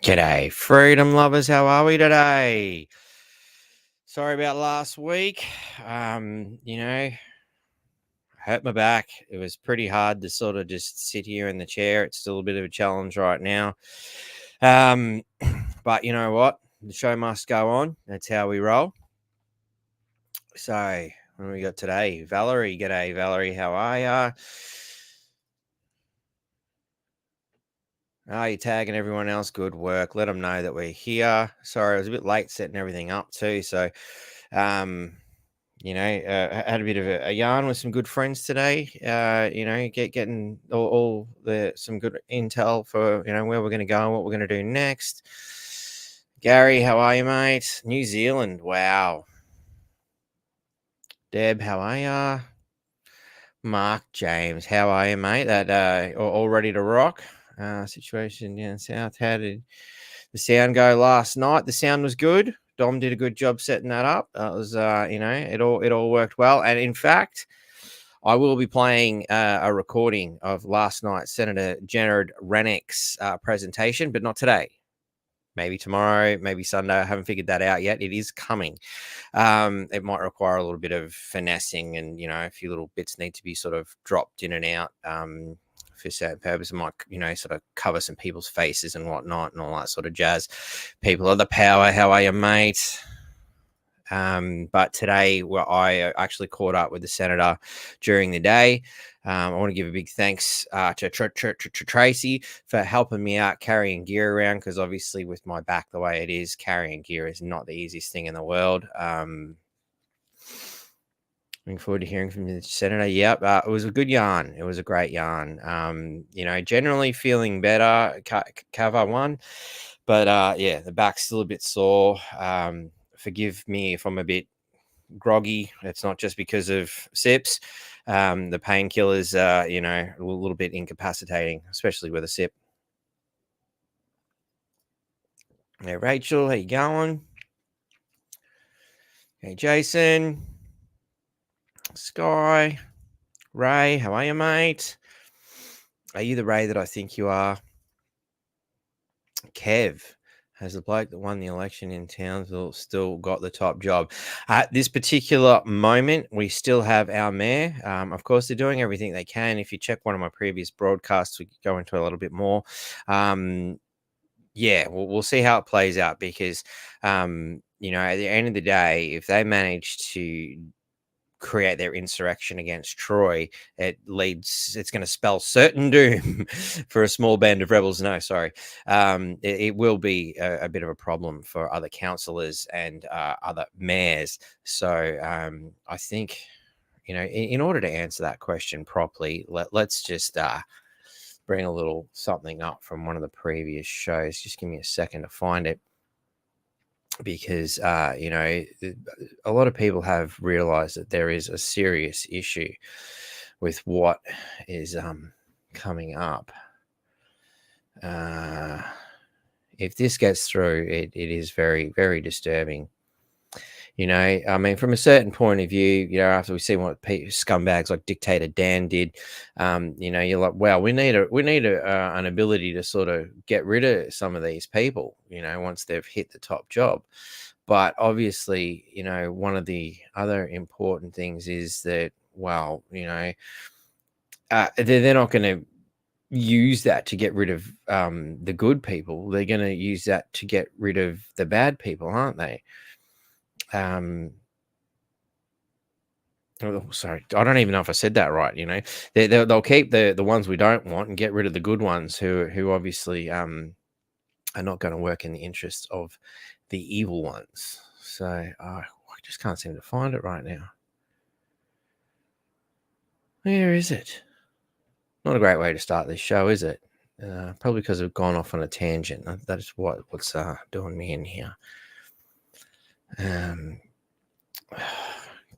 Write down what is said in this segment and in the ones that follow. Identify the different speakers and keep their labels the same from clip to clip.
Speaker 1: G'day, freedom lovers. How are we today? Sorry about last week. Hurt my back. It was pretty hard to sort of just sit here in the chair. It's still a bit of a challenge right now. But you know what? The show must go on. That's how we roll. So, what do we got today? Valerie. G'day, Valerie. How are ya? Oh, you're tagging everyone else. Good work. Let them know that we're here. Sorry, I was a bit late setting everything up too. So, I had a bit of a yarn with some good friends today. Getting all the some good intel for where we're going to go and what we're going to do next. Gary, how are you, mate? New Zealand, wow. Deb, how are ya? Mark James, how are you, mate? That all ready to rock? Situation down south. How did the sound go last night? The sound was good. Dom did a good job setting that up. That was, it all worked well. And in fact, I will be playing a recording of last night Senator Gerard Rennick's presentation, but not today. Maybe tomorrow, maybe Sunday. I haven't figured that out yet. It is coming. It might require a little bit of finessing, and a few little bits need to be sort of dropped in and out. For certain purposes, might sort of cover some people's faces and whatnot and all that sort of jazz. People are the power. How are you, mate? But today, I actually caught up with the senator during the day. I want to give a big thanks to Tracy for helping me out carrying gear around, because obviously with my back the way it is, carrying gear is not the easiest thing in the world. Looking forward to hearing from the senator. Yep, it was a good yarn. It was a great yarn. Generally feeling better. Cover one, but the back's still a bit sore. Forgive me if I'm a bit groggy. It's not just because of sips. The painkillers, a little bit incapacitating, especially with a sip. Hey, Rachel, how you going? Hey, Jason. Sky. Ray, how are you, mate? Are you the Ray that I think you are? Kev. Has the bloke that won the election in Townsville still got the top job? At this particular moment, we still have our mayor. Of course, they're doing everything they can. If you check one of my previous broadcasts, we could go into a little bit more. We'll see how it plays out, because, at the end of the day, if they manage to create their insurrection against Troy, it's going to spell certain doom for a small band of rebels. No, sorry. It will be a bit of a problem for other councillors and other mayors. So I think, in order to answer that question properly, let's just bring a little something up from one of the previous shows. Just give me a second to find it, because a lot of people have realized that there is a serious issue with what is coming up. If this gets through, it is very, very disturbing. From a certain point of view, after we see what scumbags like Dictator Dan did, you're like, wow, we need an ability to sort of get rid of some of these people, once they've hit the top job. But obviously, one of the other important things is that, well, they're not going to use that to get rid of the good people. They're going to use that to get rid of the bad people, aren't they? Sorry, I don't even know if I said that right. They'll keep the ones we don't want and get rid of the good ones who obviously are not going to work in the interests of the evil ones. So I just can't seem to find it right now. Where is it? Not a great way to start this show, is it? Probably because I've gone off on a tangent. That is what's doing me in here.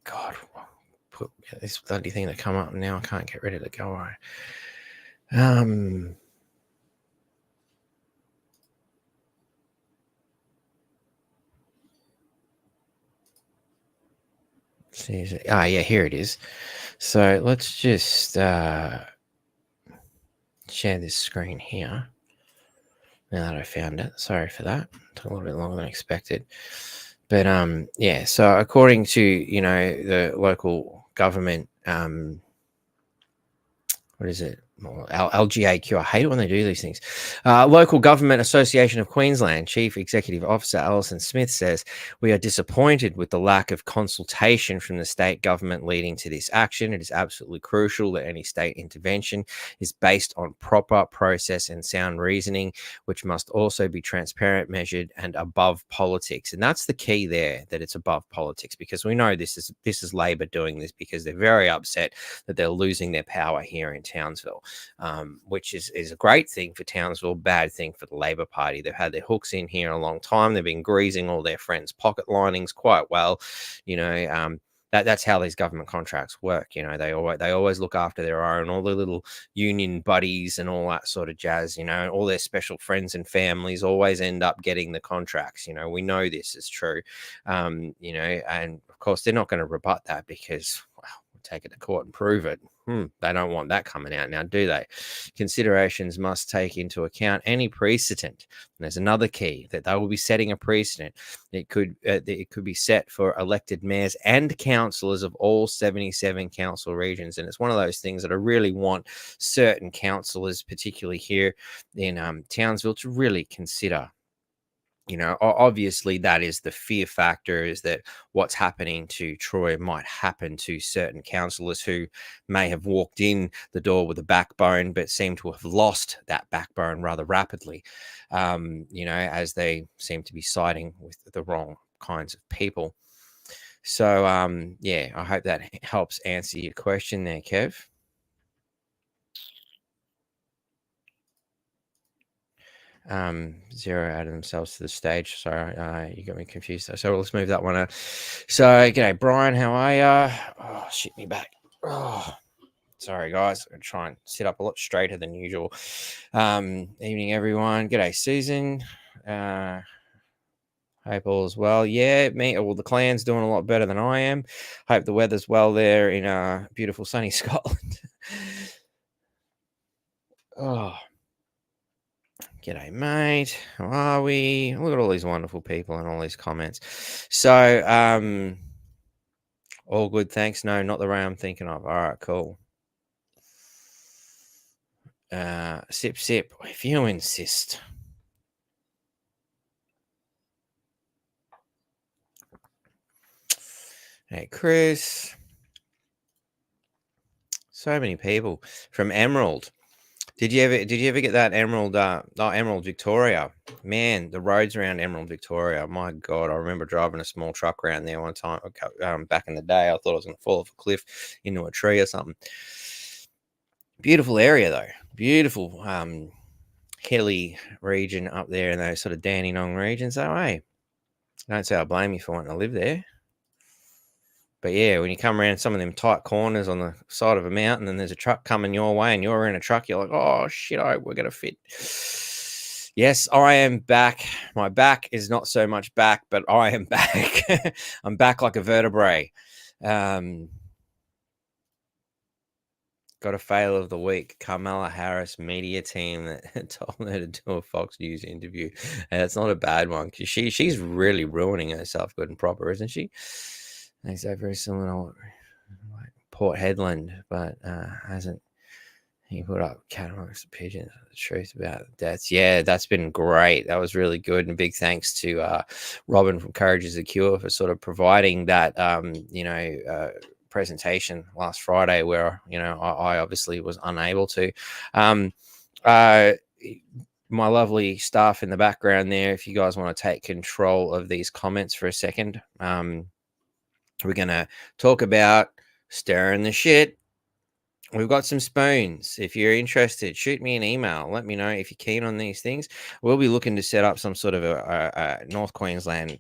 Speaker 1: God, put this bloody thing to come up now. I can't get rid of it. Go away. Here it is. So let's just share this screen here. Now that I found it, sorry for that. Took a little bit longer than expected. But yeah. So according to the local government, what is it? LGAQ. I hate it when they do these things. Local Government Association of Queensland Chief Executive Officer Alison Smith says, "We are disappointed with the lack of consultation from the state government leading to this action. It is absolutely crucial that any state intervention is based on proper process and sound reasoning, which must also be transparent, measured, and above politics." And that's the key there, that it's above politics, because we know this is Labor doing this because they're very upset that they're losing their power here in Townsville, which is a great thing for Townsville, bad thing for the Labor Party. They've had their hooks in here a long time. They've been greasing all their friends' pocket linings quite well. That's how these government contracts work. They always look after their own, all their little union buddies and all that sort of jazz. And all their special friends and families always end up getting the contracts. We know this is true. And of course they're not going to rebut that because, well, we'll take it to court and prove it. They don't want that coming out now, do they? Considerations must take into account any precedent. And there's another key, that they will be setting a precedent. It could be set for elected mayors and councillors of all 77 council regions. And it's one of those things that I really want certain councillors, particularly here in Townsville, to really consider. Obviously that is the fear factor, is that what's happening to Troy might happen to certain councillors who may have walked in the door with a backbone, but seem to have lost that backbone rather rapidly, as they seem to be siding with the wrong kinds of people. So, yeah, I hope that helps answer your question there, Kev. Zero added themselves to the stage. Sorry, you got me confused. So let's move that one out. So, g'day, Brian. How are you? Oh, shit me back. Oh, sorry, guys. I'm going to try and sit up a lot straighter than usual. Evening, everyone. G'day, Susan. Hope all is well. Yeah, the clan's doing a lot better than I am. Hope the weather's well there in beautiful sunny Scotland. Oh. G'day, mate. How are we? Look at all these wonderful people and all these comments. So, all good, thanks. No, not the way I'm thinking of. All right, cool. Sip, if you insist. Hey, Chris. So many people from Emerald. Did you ever get that Emerald? Emerald Victoria. Man, the roads around Emerald Victoria. My God, I remember driving a small truck around there one time. Back in the day, I thought I was going to fall off a cliff into a tree or something. Beautiful area though. Beautiful hilly region up there in those sort of Dandenong regions. So hey, don't say I blame you for wanting to live there. But yeah, when you come around some of them tight corners on the side of a mountain and there's a truck coming your way and you're in a truck, you're like, oh shit, we're going to fit. Yes, I am back. My back is not so much back, but I am back. I'm back like a vertebrae. Got a fail of the week. Kamala Harris media team that told her to do a Fox News interview. And it's not a bad one because she's really ruining herself good and proper, isn't she? They say very similar to like Port Hedland, but hasn't he put up cat amongst the pigeons? The truth about the deaths. Yeah, that's been great. That was really good, and big thanks to Robin from Courage is a Cure for sort of providing that presentation last Friday, where I obviously was unable to. My lovely staff in the background there, if you guys want to take control of these comments for a second, we're going to talk about stirring the shit. We've got some spoons. If you're interested, shoot me an email. Let me know if you're keen on these things. We'll be looking to set up some sort of a North Queensland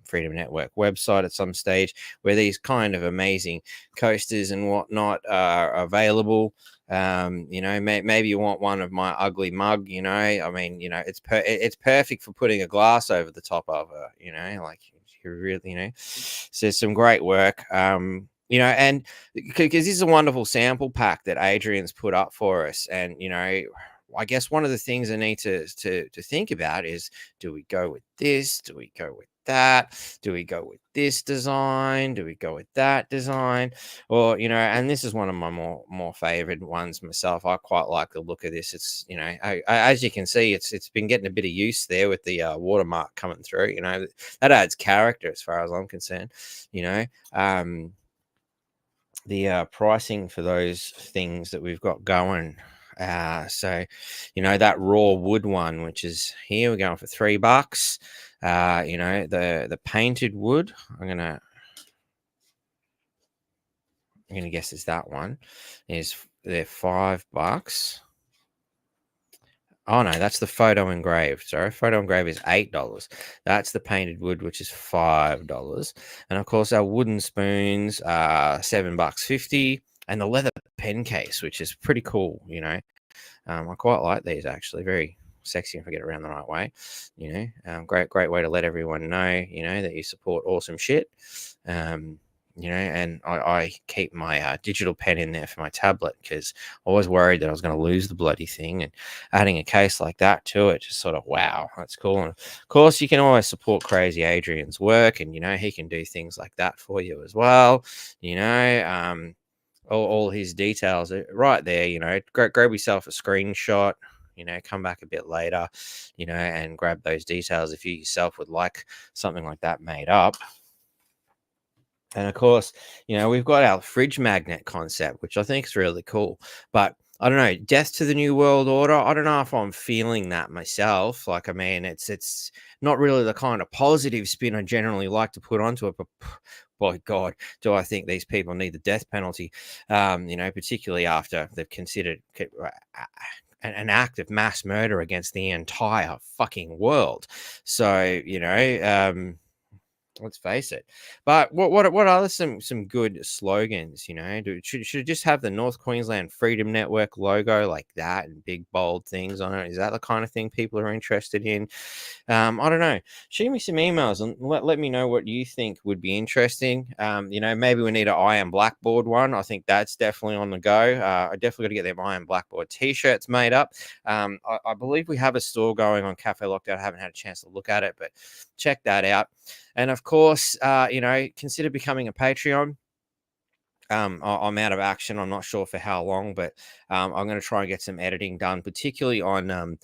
Speaker 1: Freedom Network website at some stage where these kind of amazing coasters and whatnot are available. Maybe you want one of my ugly mug. It's perfect for putting a glass over the top of it. Like you really, so some great work. And because this is a wonderful sample pack that Adrian's put up for us, and I guess one of the things I need to think about is, do we go with this? Do we go with that? Do we go with this design? Do we go with that design? Or, and this is one of my more favorite ones myself. I quite like the look of this. It's, as you can see, it's been getting a bit of use there with the watermark coming through. That adds character as far as I'm concerned. The pricing for those things that we've got going. So, that raw wood one, which is here, we're going for $3. The painted wood, I'm gonna guess is that one. They're $5. Oh no, that's the photo engraved. Sorry, photo engraved is $8. That's the painted wood, which is $5. And of course, our wooden spoons are $7.50, and the leather pen case, which is pretty cool. I quite like these actually. Very sexy if I get it around the right way. Great way to let everyone know, that you support awesome shit. And I keep my digital pen in there for my tablet because I was worried that I was going to lose the bloody thing. And adding a case like that to it, just sort of, wow, that's cool. And of course, you can always support Crazy Adrian's work, and he can do things like that for you as well. All his details are right there. Grab yourself a screenshot. Come back a bit later, and grab those details if you yourself would like something like that made up. And of course, we've got our fridge magnet concept, which I think is really cool. But I don't know, death to the new world order. I don't know if I'm feeling that myself. Like, I mean, it's not really the kind of positive spin I generally like to put onto it. But by God, do I think these people need the death penalty? Particularly after they've considered an act of mass murder against the entire fucking world. So, let's face it. But what are some good slogans? Should it just have the North Queensland Freedom Network logo like that and big bold things on it? Is that the kind of thing people are interested in? I don't know. Shoot me some emails and let me know what you think would be interesting. Maybe we need an Iron Blackboard one. I think that's definitely on the go. I definitely got to get them Iron Blackboard t-shirts made up. I believe we have a store going on Cafe Lockdown. I haven't had a chance to look at it, but check that out. And of course, consider becoming a Patreon. I'm out of action. I'm not sure for how long, but I'm going to try and get some editing done, particularly on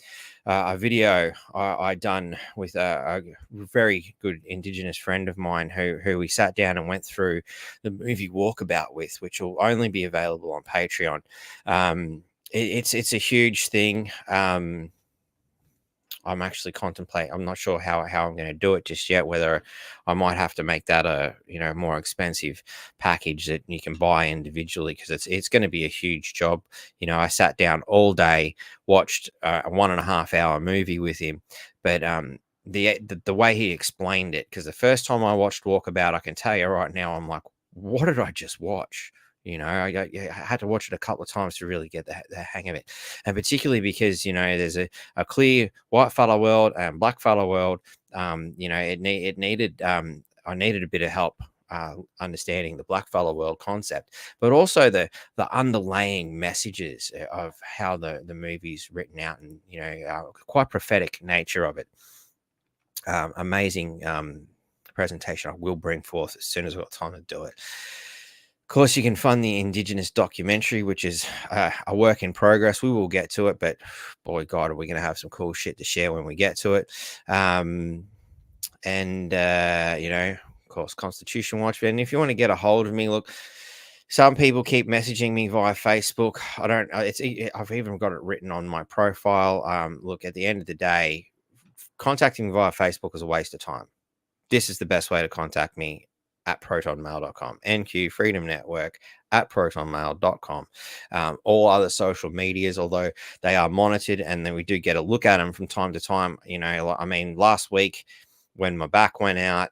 Speaker 1: a video I done with a very good Indigenous friend of mine who we sat down and went through the movie Walkabout with, which will only be available on Patreon. It's a huge thing. I'm actually contemplating. I'm not sure how I'm going to do it just yet. Whether I might have to make that a more expensive package that you can buy individually, because it's going to be a huge job. I sat down all day, watched a 1.5 hour movie with him, but the way he explained it, because the first time I watched Walkabout, I can tell you right now, I'm like, what did I just watch? I had to watch it a couple of times to really get the hang of it. And particularly because, there's a clear white fella world and black fella world. It needed, I needed a bit of help understanding the black fella world concept, but also the underlying messages of how the movie's written out, and, quite prophetic nature of it. Amazing presentation I will bring forth as soon as we've got time to do it. Of course, you can fund the Indigenous documentary, which is a work in progress. We will get to it, but boy, God, are we going to have some cool shit to share when we get to it. Of course, Constitution Watch. And if you want to get a hold of me, look, some people keep messaging me via Facebook. I've even got it written on my profile. Look, at the end of the day, contacting me via Facebook is a waste of time. This is the best way to contact me, at protonmail.com, NQ Freedom Network at protonmail.com. All other social medias, although they are monitored and then we do get a look at them from time to time. Last week when my back went out,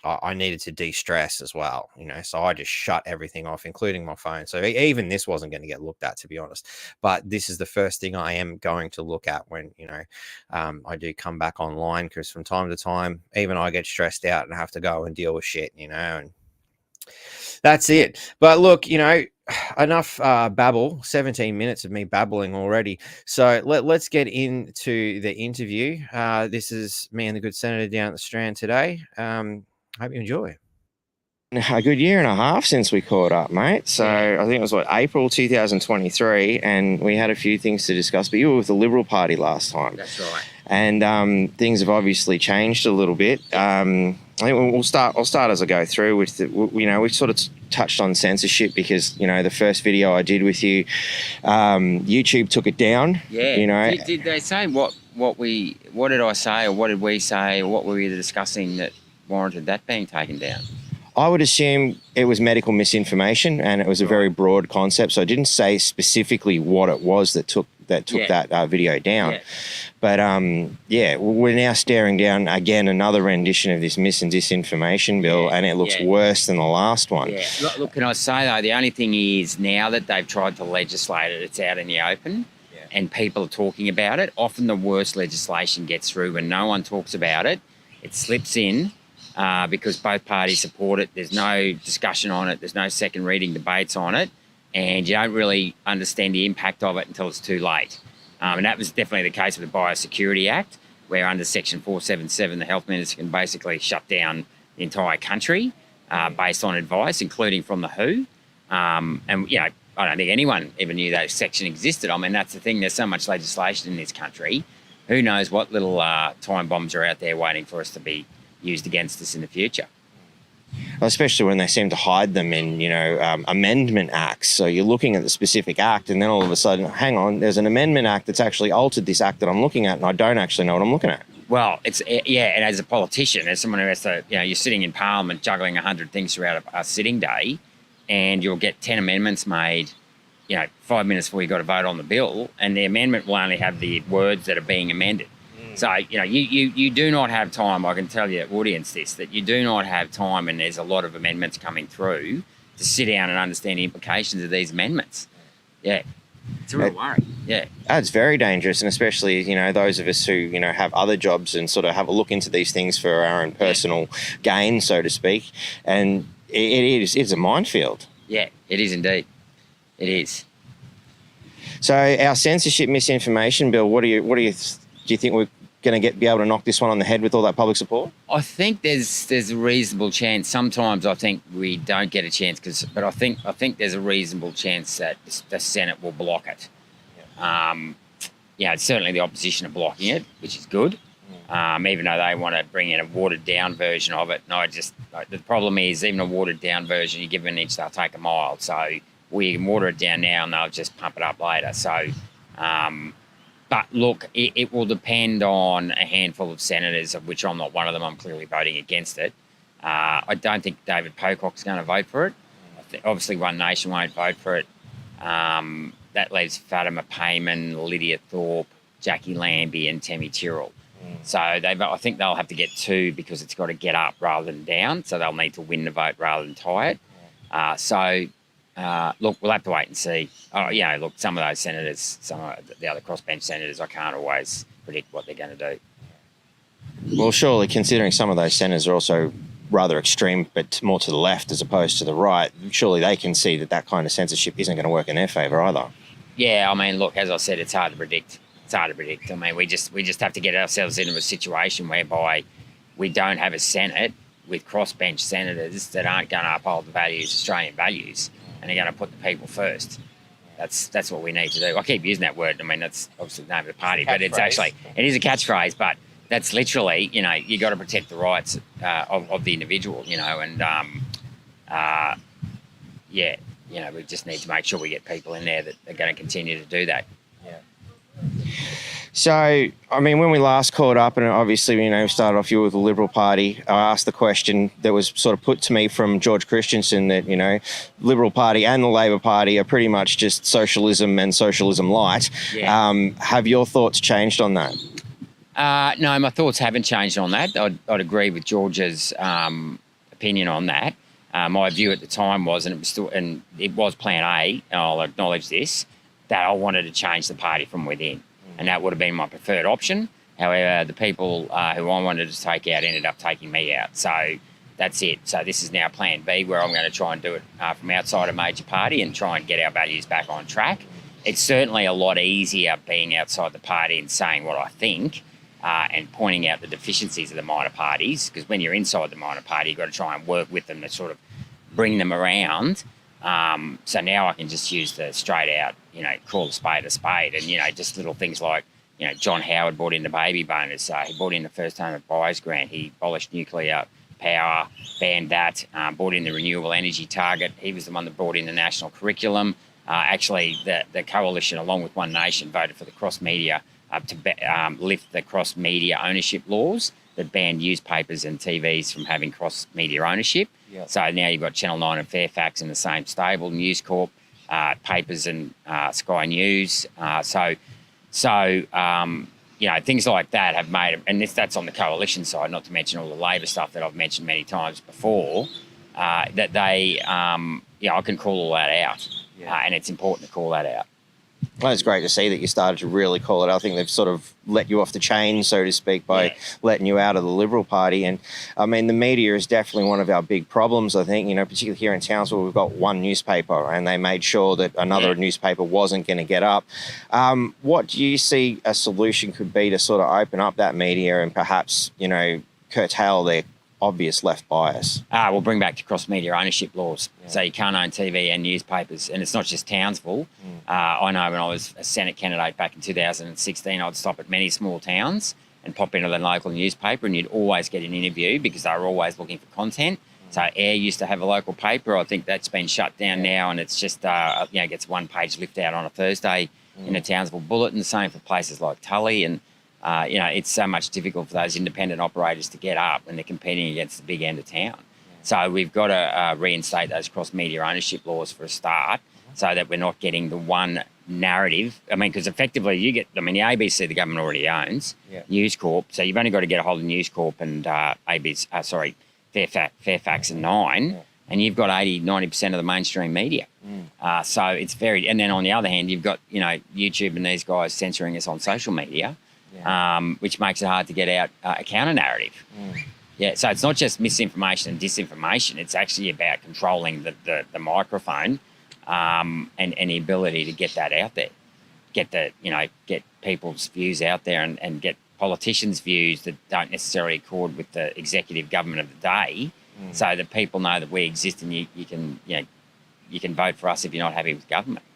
Speaker 1: I needed to de-stress as well, so I just shut everything off, including my phone. So even this wasn't going to get looked at, to be honest. But this is the first thing I am going to look at when, I do come back online, because from time to time, even I get stressed out and have to go and deal with shit, and That's it. But look, enough babble. 17 minutes of me babbling already. So let's get into the interview. This is me and the good senator down at the Strand today. Hope you enjoy.
Speaker 2: A good year and a half since we caught up, mate. So
Speaker 1: Yeah.
Speaker 2: I think it was, April 2023, and we had a few things to discuss. But you were with the Liberal Party last time.
Speaker 1: That's right.
Speaker 2: And things have obviously changed a little bit. I think I'll start as I go through with we sort of touched on censorship because the first video I did with you, YouTube took it down.
Speaker 3: Yeah. Did they say what did I say, or what did we say, or what were we discussing that warranted that being taken down?
Speaker 2: I would assume it was medical misinformation, and it was a very broad concept. So I didn't say specifically what it was that took that video down.
Speaker 3: Yeah.
Speaker 2: But we're now staring down again another rendition of this mis and disinformation bill, and it looks worse than the last one.
Speaker 3: Yeah. Look, can I say though, the only thing is now that they've tried to legislate it, it's out in the open, and people are talking about it. Often the worst legislation gets through when no one talks about it. It slips in. Because both parties support it. There's no discussion on it. There's no second reading debates on it. And you don't really understand the impact of it until it's too late. And that was definitely the case with the Biosecurity Act, where under Section 477, the Health Minister can basically shut down the entire country based on advice, including from the WHO. I don't think anyone ever knew that section existed. I mean, that's the thing. There's so much legislation in this country. Who knows what little time bombs are out there waiting for us to be used against us in the future.
Speaker 2: Especially when they seem to hide them in, amendment acts. So you're looking at the specific act, and then all of a sudden, hang on, there's an amendment act that's actually altered this act that I'm looking at, and I don't actually know what I'm looking at.
Speaker 3: Well, and as a politician, as someone who has to, you're sitting in Parliament juggling 100 things throughout a sitting day, and you'll get 10 amendments made, 5 minutes before you got to vote on the bill, and the amendment will only have the words that are being amended. So, you do not have time, I can tell your audience this, that you do not have time, and there's a lot of amendments coming through, to sit down and understand the implications of these amendments. Yeah. It's a real worry. Yeah.
Speaker 2: It's very dangerous, and especially, those of us who, have other jobs and sort of have a look into these things for our own personal gain, so to speak. And it's a minefield.
Speaker 3: Yeah, it is indeed. It is.
Speaker 2: So our censorship misinformation bill, do you think we're going to be able to knock this one on the head with all that public support?
Speaker 3: I think there's a reasonable chance. Sometimes I think we don't get a chance, but I think there's a reasonable chance that the Senate will block it. It's certainly the opposition are blocking it, which is good. Even though they want to bring in a watered down version of it. No, the problem is even a watered down version, you give them an inch, they'll take a mile. So we can water it down now and they'll just pump it up later. So. But look, it will depend on a handful of senators, of which I'm not one of them. I'm clearly voting against it. I don't think David Pocock's going to vote for it. Obviously, One Nation won't vote for it. That leaves Fatima Payman, Lydia Thorpe, Jackie Lambie and Temi Tyrrell. So I think they'll have to get 2 because it's got to get up rather than down. So they'll need to win the vote rather than tie it. Look, we'll have to wait and see. Look, some of those senators, some of the other crossbench senators, I can't always predict what they're going to do.
Speaker 2: Well, surely, considering some of those senators are also rather extreme, but more to the left as opposed to the right, surely they can see that kind of censorship isn't going to work in their favour either.
Speaker 3: Yeah, I mean, look, as I said, it's hard to predict. I mean, we just have to get ourselves into a situation whereby we don't have a Senate with crossbench senators that aren't going to uphold the values, Australian values, and they're going to put the people first. That's what we need to do. I keep using that word. I mean, that's obviously the name of the party, but it's actually, it is a catchphrase, but that's literally, you got to protect the rights of the individual, and we just need to make sure we get people in there that are going to continue to do that.
Speaker 2: Yeah. So, I mean, when we last caught up, and obviously, started off you with the Liberal Party, I asked the question that was sort of put to me from George Christensen that, Liberal Party and the Labor Party are pretty much just socialism and socialism light. Yeah. Have your thoughts changed on that?
Speaker 3: No, my thoughts haven't changed on that. I'd agree with George's opinion on that. My view at the time was, and it was Plan A, and I'll acknowledge this, that I wanted to change the party from within. And that would have been my preferred option. However, the people who I wanted to take out ended up taking me out. So that's it. So this is now plan B, where I'm going to try and do it from outside a major party and try and get our values back on track. It's certainly a lot easier being outside the party and saying what I think and pointing out the deficiencies of the minor parties, because when you're inside the minor party, you've got to try and work with them to sort of bring them around. So now I can just use the straight out, call a spade, and, just little things like, John Howard brought in the baby bonus. He brought in the first home buyers grant. He abolished nuclear power, banned that, brought in the renewable energy target. He was the one that brought in the national curriculum. Actually, the coalition, along with One Nation, voted for the cross-media to lift the cross-media ownership laws that banned newspapers and TVs from having cross-media ownership. Yep. So now you've got Channel 9 and Fairfax in the same stable, News Corp, Papers and Sky News. Things like that have made, and that's on the coalition side, not to mention all the Labor stuff that I've mentioned many times before, that they, I can call all that out. Yeah. And it's important to call that out.
Speaker 2: Well, it's great to see that you started to really call it out. I think they've sort of let you off the chain, so to speak, by letting you out of the Liberal Party. And, I mean, the media is definitely one of our big problems, I think, particularly here in Townsville, we've got one newspaper and they made sure that another newspaper wasn't going to get up. What do you see a solution could be to sort of open up that media and perhaps, curtail their obvious left bias?
Speaker 3: We'll bring back to cross-media ownership laws. Yeah. So you can't own TV and newspapers. And it's not just Townsville. I know when I was a Senate candidate back in 2016, I'd stop at many small towns and pop into the local newspaper, and you'd always get an interview because they were always looking for content. So Air used to have a local paper. I think that's been shut down now, and it's just, gets one page lift out on a Thursday in the Townsville Bulletin. The same for places like Tully. And it's so much difficult for those independent operators to get up when they're competing against the big end of town. So we've got to reinstate those cross-media ownership laws for a start, so that we're not getting the one narrative. I mean, because effectively the ABC the government already owns, News Corp. So you've only got to get a hold of News Corp and Fairfax and Nine, and you've got 90% of the mainstream media. So it's and then on the other hand, you've got, YouTube and these guys censoring us on social media. Which makes it hard to get out a counter narrative. So it's not just misinformation and disinformation. It's actually about controlling the microphone and the ability to get that out there, get people's views out there, and get politicians' views that don't necessarily accord with the executive government of the day, so that people know that we exist and you can vote for us if you're not happy with government.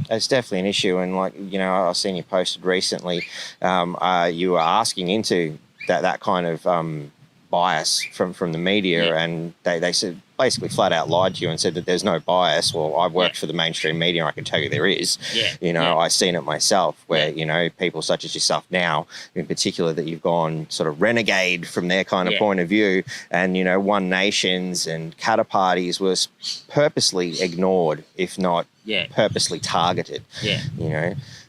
Speaker 2: It's definitely an issue, and I've seen you posted recently. You were asking into that kind of bias from the media, and they said basically flat out lied to you and said that there's no bias. Well, I've worked for the mainstream media, and I can tell you there is. I've seen it myself, where people such as yourself now, in particular, that you've gone sort of renegade from their kind of point of view, and One Nations and Qatar parties was purposely ignored, if not purposely targeted.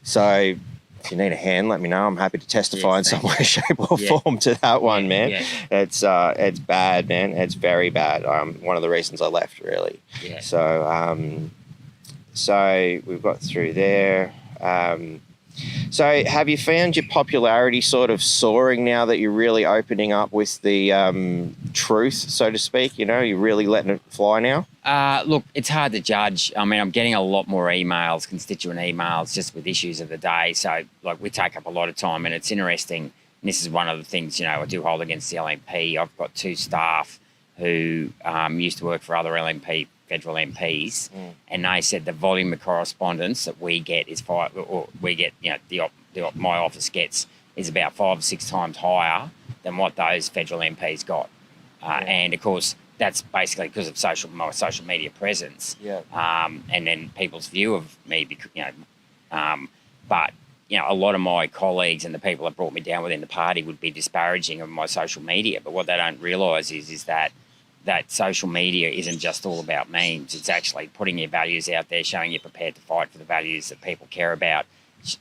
Speaker 2: So if you need a hand, let me know. I'm happy to testify in some way, shape or form to that one, man. It's bad, man. It's very bad. One of the reasons I left, really. So we've got through there. So have you found your popularity sort of soaring now that you're really opening up with the truth, so to speak? You're really letting it fly now?
Speaker 3: Look, it's hard to judge. I mean, I'm getting a lot more emails, constituent emails, just with issues of the day. So, we take up a lot of time, and it's interesting. And this is one of the things, I do hold against the LNP. I've got two staff who used to work for other federal MPs, and they said the volume of correspondence that we get is my office gets is about 5 or 6 times higher than what those federal MPs got. And of course, that's basically because of my social media presence, and then people's view of me. But a lot of my colleagues and the people that brought me down within the party would be disparaging of my social media. But what they don't realise is that social media isn't just all about memes. It's actually putting your values out there, showing you're prepared to fight for the values that people care about,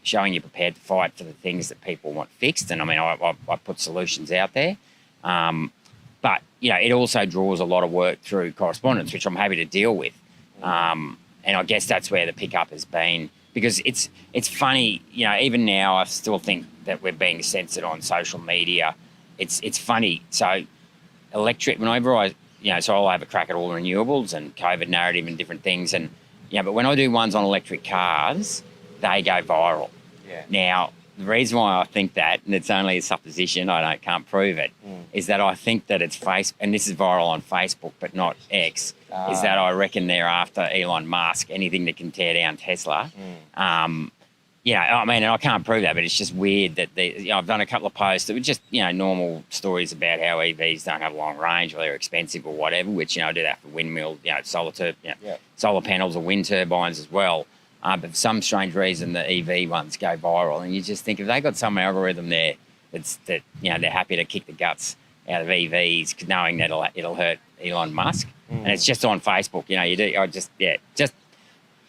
Speaker 3: showing you're prepared to fight for the things that people want fixed. And I put solutions out there. But, it also draws a lot of work through correspondence, which I'm happy to deal with. And I guess that's where the pickup has been, because it's funny, even now I still think that we're being censored on social media. It's funny. So whenever I so I'll have a crack at all renewables and COVID narrative and different things. And, but when I do ones on electric cars, they go viral.
Speaker 2: Yeah.
Speaker 3: Now, the reason why I think that, and it's only a supposition, can't prove it, is that I think that it's and this is viral on Facebook, but not X, is that I reckon they're after Elon Musk, anything that can tear down Tesla. And I can't prove that, but it's just weird that I've done a couple of posts that were just, normal stories about how EVs don't have long range or they're expensive or whatever, which, I do that for windmill, solar panels or wind turbines as well. But for some strange reason, the EV ones go viral. And you just think if they got some algorithm there that they're happy to kick the guts out of EVs knowing that it'll hurt Elon Musk. And it's just on Facebook,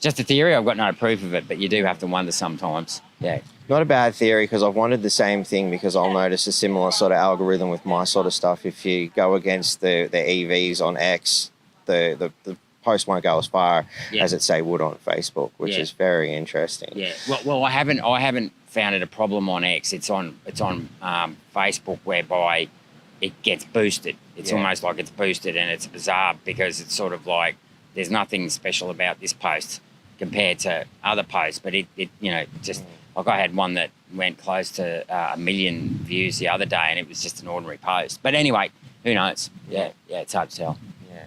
Speaker 3: just a theory. I've got no proof of it, but you do have to wonder sometimes. Yeah.
Speaker 2: Not a bad theory, because I've wondered the same thing, because I'll notice a similar sort of algorithm with my sort of stuff. If you go against the EVs on X, the post won't go as far as it say would on Facebook, which is very interesting.
Speaker 3: Yeah. Well, I haven't found it a problem on X. It's on Facebook, whereby it gets boosted. It's almost like it's boosted, and it's bizarre because it's sort of like there's nothing special about this post compared to other posts, but it like I had one that went close to 1 million views the other day, and it was just an ordinary post. But anyway, who knows? Yeah, it's hard to tell.
Speaker 2: Yeah,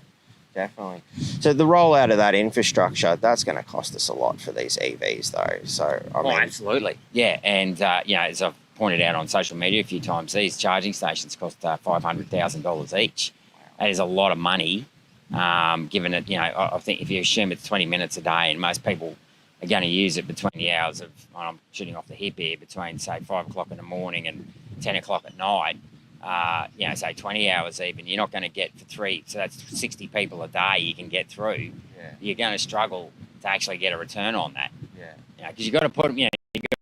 Speaker 2: definitely. So the rollout of that infrastructure, that's going to cost us a lot for these EVs, though. So I mean,
Speaker 3: absolutely. Yeah, and as I've pointed out on social media a few times, these charging stations cost $500,000 each. That is a lot of money. Given it, I think if you assume it's 20 minutes a day, and most people are going to use it between the hours of, I'm shooting off the hip here, between say 5 o'clock in the morning and 10 o'clock at night, say 20 hours even, you're not going to get for 3, so that's 60 people a day you can get through. Yeah. You're going to struggle to actually get a return on that. Yeah. Because you've got to put them, you've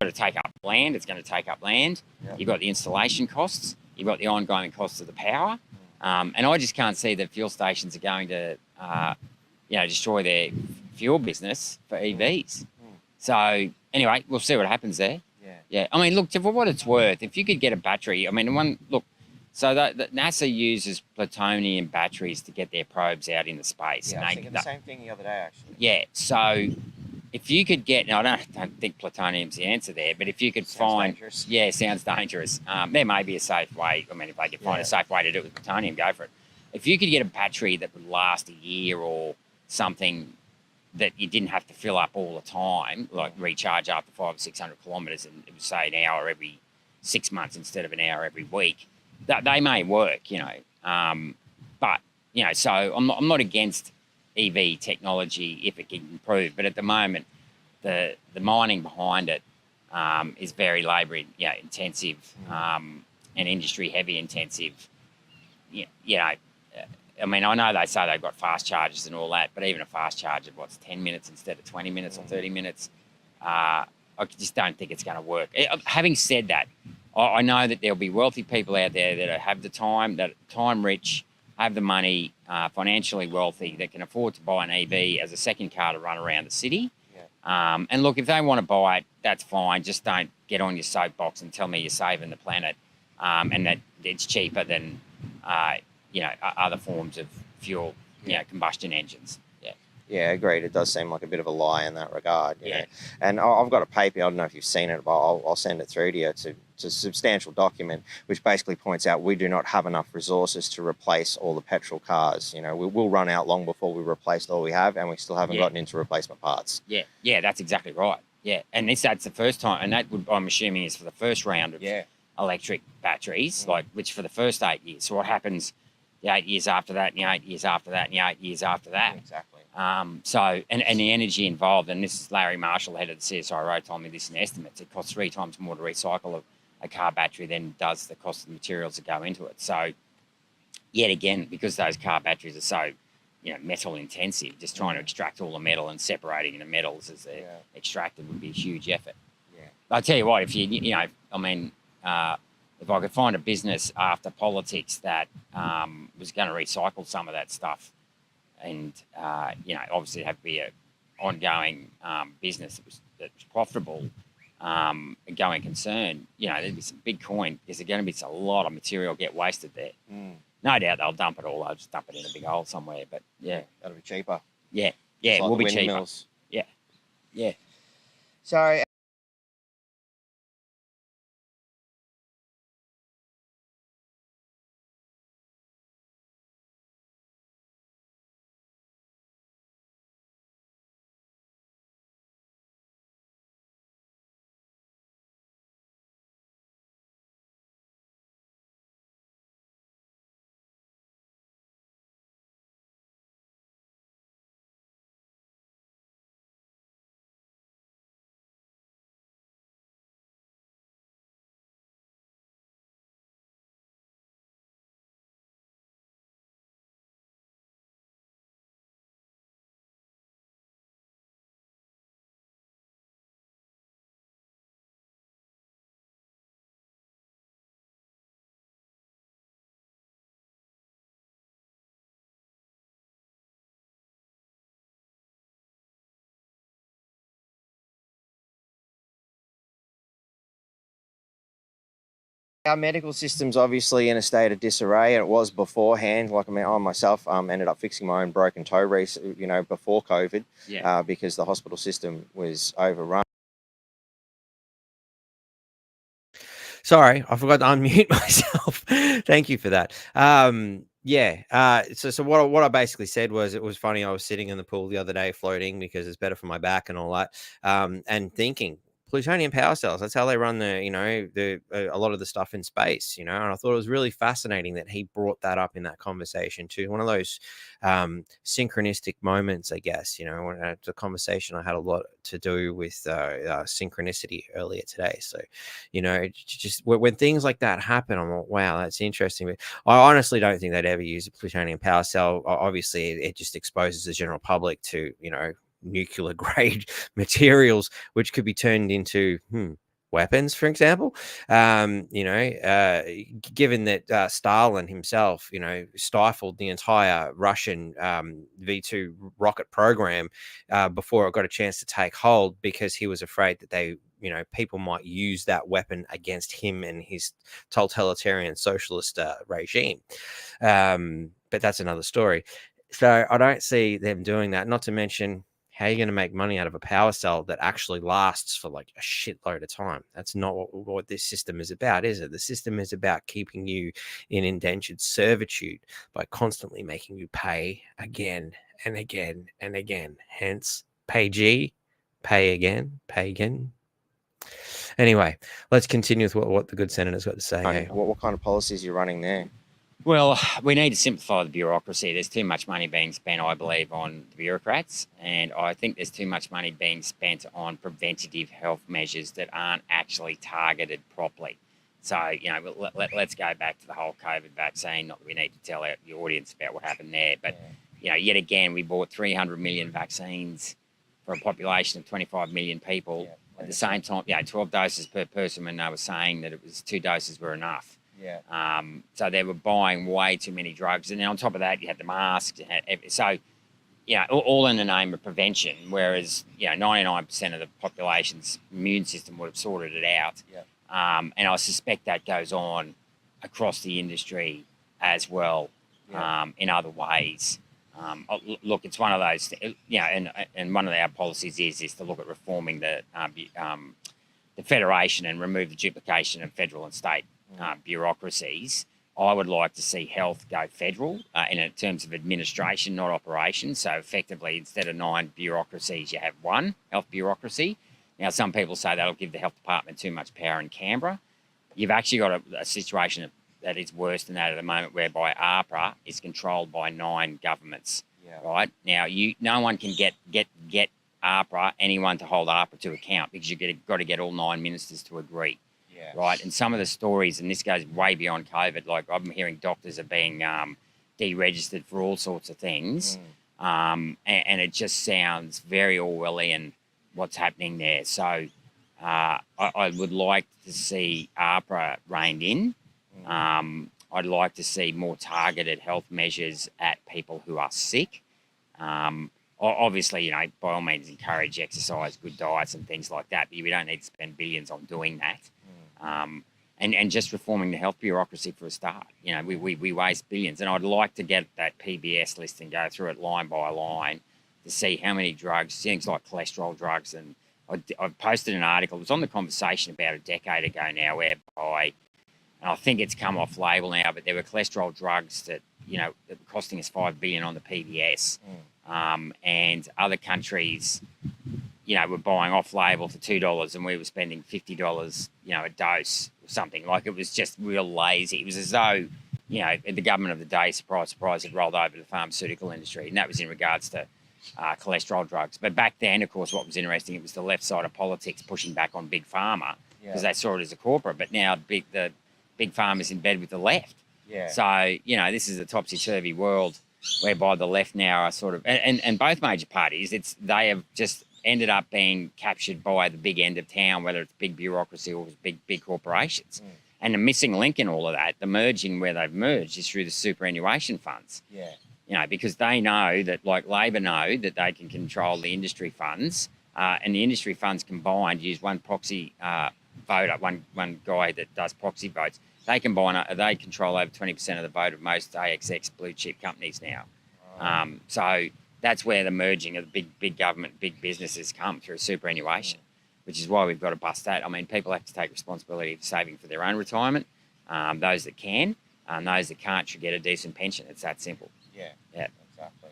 Speaker 3: got to take up land, it's going to take up land. Yeah. You've got the installation costs, you've got the ongoing costs of the power. And I just can't see that fuel stations are going to, destroy their fuel business for EVs. So anyway, we'll see what happens there. Yeah. I mean, look, for what it's worth, if you could get a battery, so that NASA uses plutonium batteries to get their probes out into space.
Speaker 2: Yeah, I was thinking the same thing the other day, actually.
Speaker 3: Yeah. So if you could get, now I don't think plutonium's the answer there, but if you could
Speaker 2: dangerous.
Speaker 3: Yeah, sounds dangerous. There may be a safe way. I mean, if they could find a safe way to do it with plutonium, go for it. If you could get a battery that would last a year or something that you didn't have to fill up all the time, like recharge after 500 or 600 kilometres, and it would say an hour every 6 months instead of an hour every week, that they may work, But so I'm not against EV technology if it can improve, but at the moment, the mining behind it is very labour intensive and industry heavy intensive. I mean, I know they say they've got fast chargers and all that, but even a fast charge of 10 minutes instead of 20 minutes or 30 minutes, I just don't think it's going to work. Having said that, I know that there'll be wealthy people out there that have the time, that are time rich, have the money, financially wealthy, that can afford to buy an EV as a second car to run around the city. Yeah. And look, if they want to buy it, that's fine. Just don't get on your soapbox and tell me you're saving the planet and that it's cheaper than, other forms of fuel, combustion engines. Yeah.
Speaker 2: Yeah, agreed. It does seem like a bit of a lie in that regard. You know? And I've got a paper, I don't know if you've seen it, but I'll send it through to you. It's a substantial document which basically points out we do not have enough resources to replace all the petrol cars. We will run out long before we replace all we have, and we still haven't gotten into replacement parts.
Speaker 3: Yeah, that's exactly right. Yeah, and that's the first time, and that I'm assuming is for the first round of electric batteries, which for the first 8 years. So what happens the 8 years after that, and the 8 years after that, and the 8 years after that?
Speaker 2: Exactly.
Speaker 3: So the energy involved, and this is Larry Marshall, head of the CSIRO, told me this in estimates. It costs 3 times more to recycle a car battery than does the cost of the materials that go into it. So, yet again, because those car batteries are so, metal intensive, just trying to extract all the metal and separating the metals as they're extracted would be a huge effort. Yeah. But I'll tell you what, if if I could find a business after politics that was going to recycle some of that stuff, and obviously it'd have to be an ongoing business that was profitable, a going concern, there'd be some big coin because there's going to be a lot of material get wasted there. No doubt they'll dump it all. They'll just dump it in a big hole somewhere. But yeah,
Speaker 2: That'll be cheaper.
Speaker 3: yeah,
Speaker 2: Just
Speaker 3: it
Speaker 2: like
Speaker 3: will
Speaker 2: the
Speaker 3: be cheaper.
Speaker 2: windmills.
Speaker 3: Yeah.
Speaker 2: So our medical system's obviously in a state of disarray, and it was beforehand. Like, I mean, I myself ended up fixing my own broken toe before COVID, because the hospital system was overrun.
Speaker 1: Sorry, I forgot to unmute myself. Thank you for that. So what I basically said was, it was funny. I was sitting in the pool the other day floating because it's better for my back and all that, and thinking plutonium power cells. That's how they run a lot of the stuff in space, And I thought it was really fascinating that he brought that up in that conversation too. One of those synchronistic moments, I guess. When it's a conversation I had a lot to do with synchronicity earlier today. So, just when things like that happen, I'm like, wow, that's interesting. But I honestly don't think they'd ever use a plutonium power cell. Obviously, it just exposes the general public to, nuclear grade materials, which could be turned into weapons, for example. Given that Stalin himself, stifled the entire Russian V2 rocket program before it got a chance to take hold, because he was afraid that people might use that weapon against him and his totalitarian socialist regime. But that's another story. So I don't see them doing that. Not to mention, how are you going to make money out of a power cell that actually lasts for like a shitload of time? That's not what this system is about, is it? The system is about keeping you in indentured servitude by constantly making you pay again and again and again. Hence, pay G, pay again, pay again. Anyway, let's continue with what the good senator's got to say. Hey?
Speaker 2: What kind of policies are you running there?
Speaker 3: Well, we need to simplify the bureaucracy. There's too much money being spent, I believe, on the bureaucrats, and I think there's too much money being spent on preventative health measures that aren't actually targeted properly. So, let's go back to the whole COVID vaccine. Not that we need to tell the audience about what happened there, but, yet again, we bought 300 million vaccines for a population of 25 million people. Yeah. At the same time, 12 doses per person, when they were saying that it was 2 doses were enough.
Speaker 2: Yeah.
Speaker 3: So they were buying way too many drugs, and then on top of that, you had the masks. All in the name of prevention. Whereas 99% of the population's immune system would have sorted it out.
Speaker 2: Yeah.
Speaker 3: And I suspect that goes on across the industry as well.
Speaker 2: Yeah.
Speaker 3: In other ways. Look, it's one of those, and one of our policies is to look at reforming the federation and remove the duplication of federal and state bureaucracies. I would like to see health go federal in terms of administration, not operations. So effectively, instead of 9 bureaucracies, you have 1 health bureaucracy. Now, some people say that'll give the health department too much power in Canberra. You've actually got a situation that is worse than that at the moment, whereby APRA is controlled by 9 governments.
Speaker 2: Yeah.
Speaker 3: Right now, no one can get anyone to hold APRA to account, because you've got to get all 9 ministers to agree.
Speaker 2: Yeah.
Speaker 3: Right. And some of the stories, and this goes way beyond COVID, like I'm hearing doctors are being deregistered for all sorts of things. And it just sounds very Orwellian what's happening there. So I would like to see APRA reined in. I'd like to see more targeted health measures at people who are sick. Obviously, by all means, encourage exercise, good diets and things like that, but we don't need to spend billions on doing that. and just reforming the health bureaucracy for a start. You know, we waste billions, and I'd like to get that PBS list and go through it line by line to see how many drugs, things like cholesterol drugs, and I posted an article. It was on The Conversation about a decade ago now, whereby, and I think it's come off label now, but there were cholesterol drugs that, you know, that were costing us $5 billion on the PBS, and other countries, you know, were buying off label for $2, and we were spending $50, you know, a dose or something. Like, it was just real lazy. It was as though, you know, the government of the day, surprise, surprise, had rolled over the pharmaceutical industry, and that was in regards to cholesterol drugs. But back then, of course, what was interesting, it was the left side of politics pushing back on Big Pharma because they saw it as a corporate. But now the Big Pharma's in bed with the left. Yeah. So, you know, this is a topsy-turvy world whereby the left now are sort of, and both major parties, they have just ended up being captured by the big end of town, whether it's big bureaucracy or big corporations. And the missing link in all of that, the merging where they've merged, is through the superannuation funds. Yeah. You know, because they know that, like Labor know, that they can control the industry funds, and the industry funds combined use one proxy voter, one guy that does proxy votes. They control over 20% of the vote of most ASX blue chip companies now. So that's where the merging of the big government, big businesses come through superannuation, which is why we've got to bust that. I mean, people have to take responsibility for saving for their own retirement. Those that can, those that can't should get a decent pension. It's that simple. Yeah.
Speaker 2: Exactly.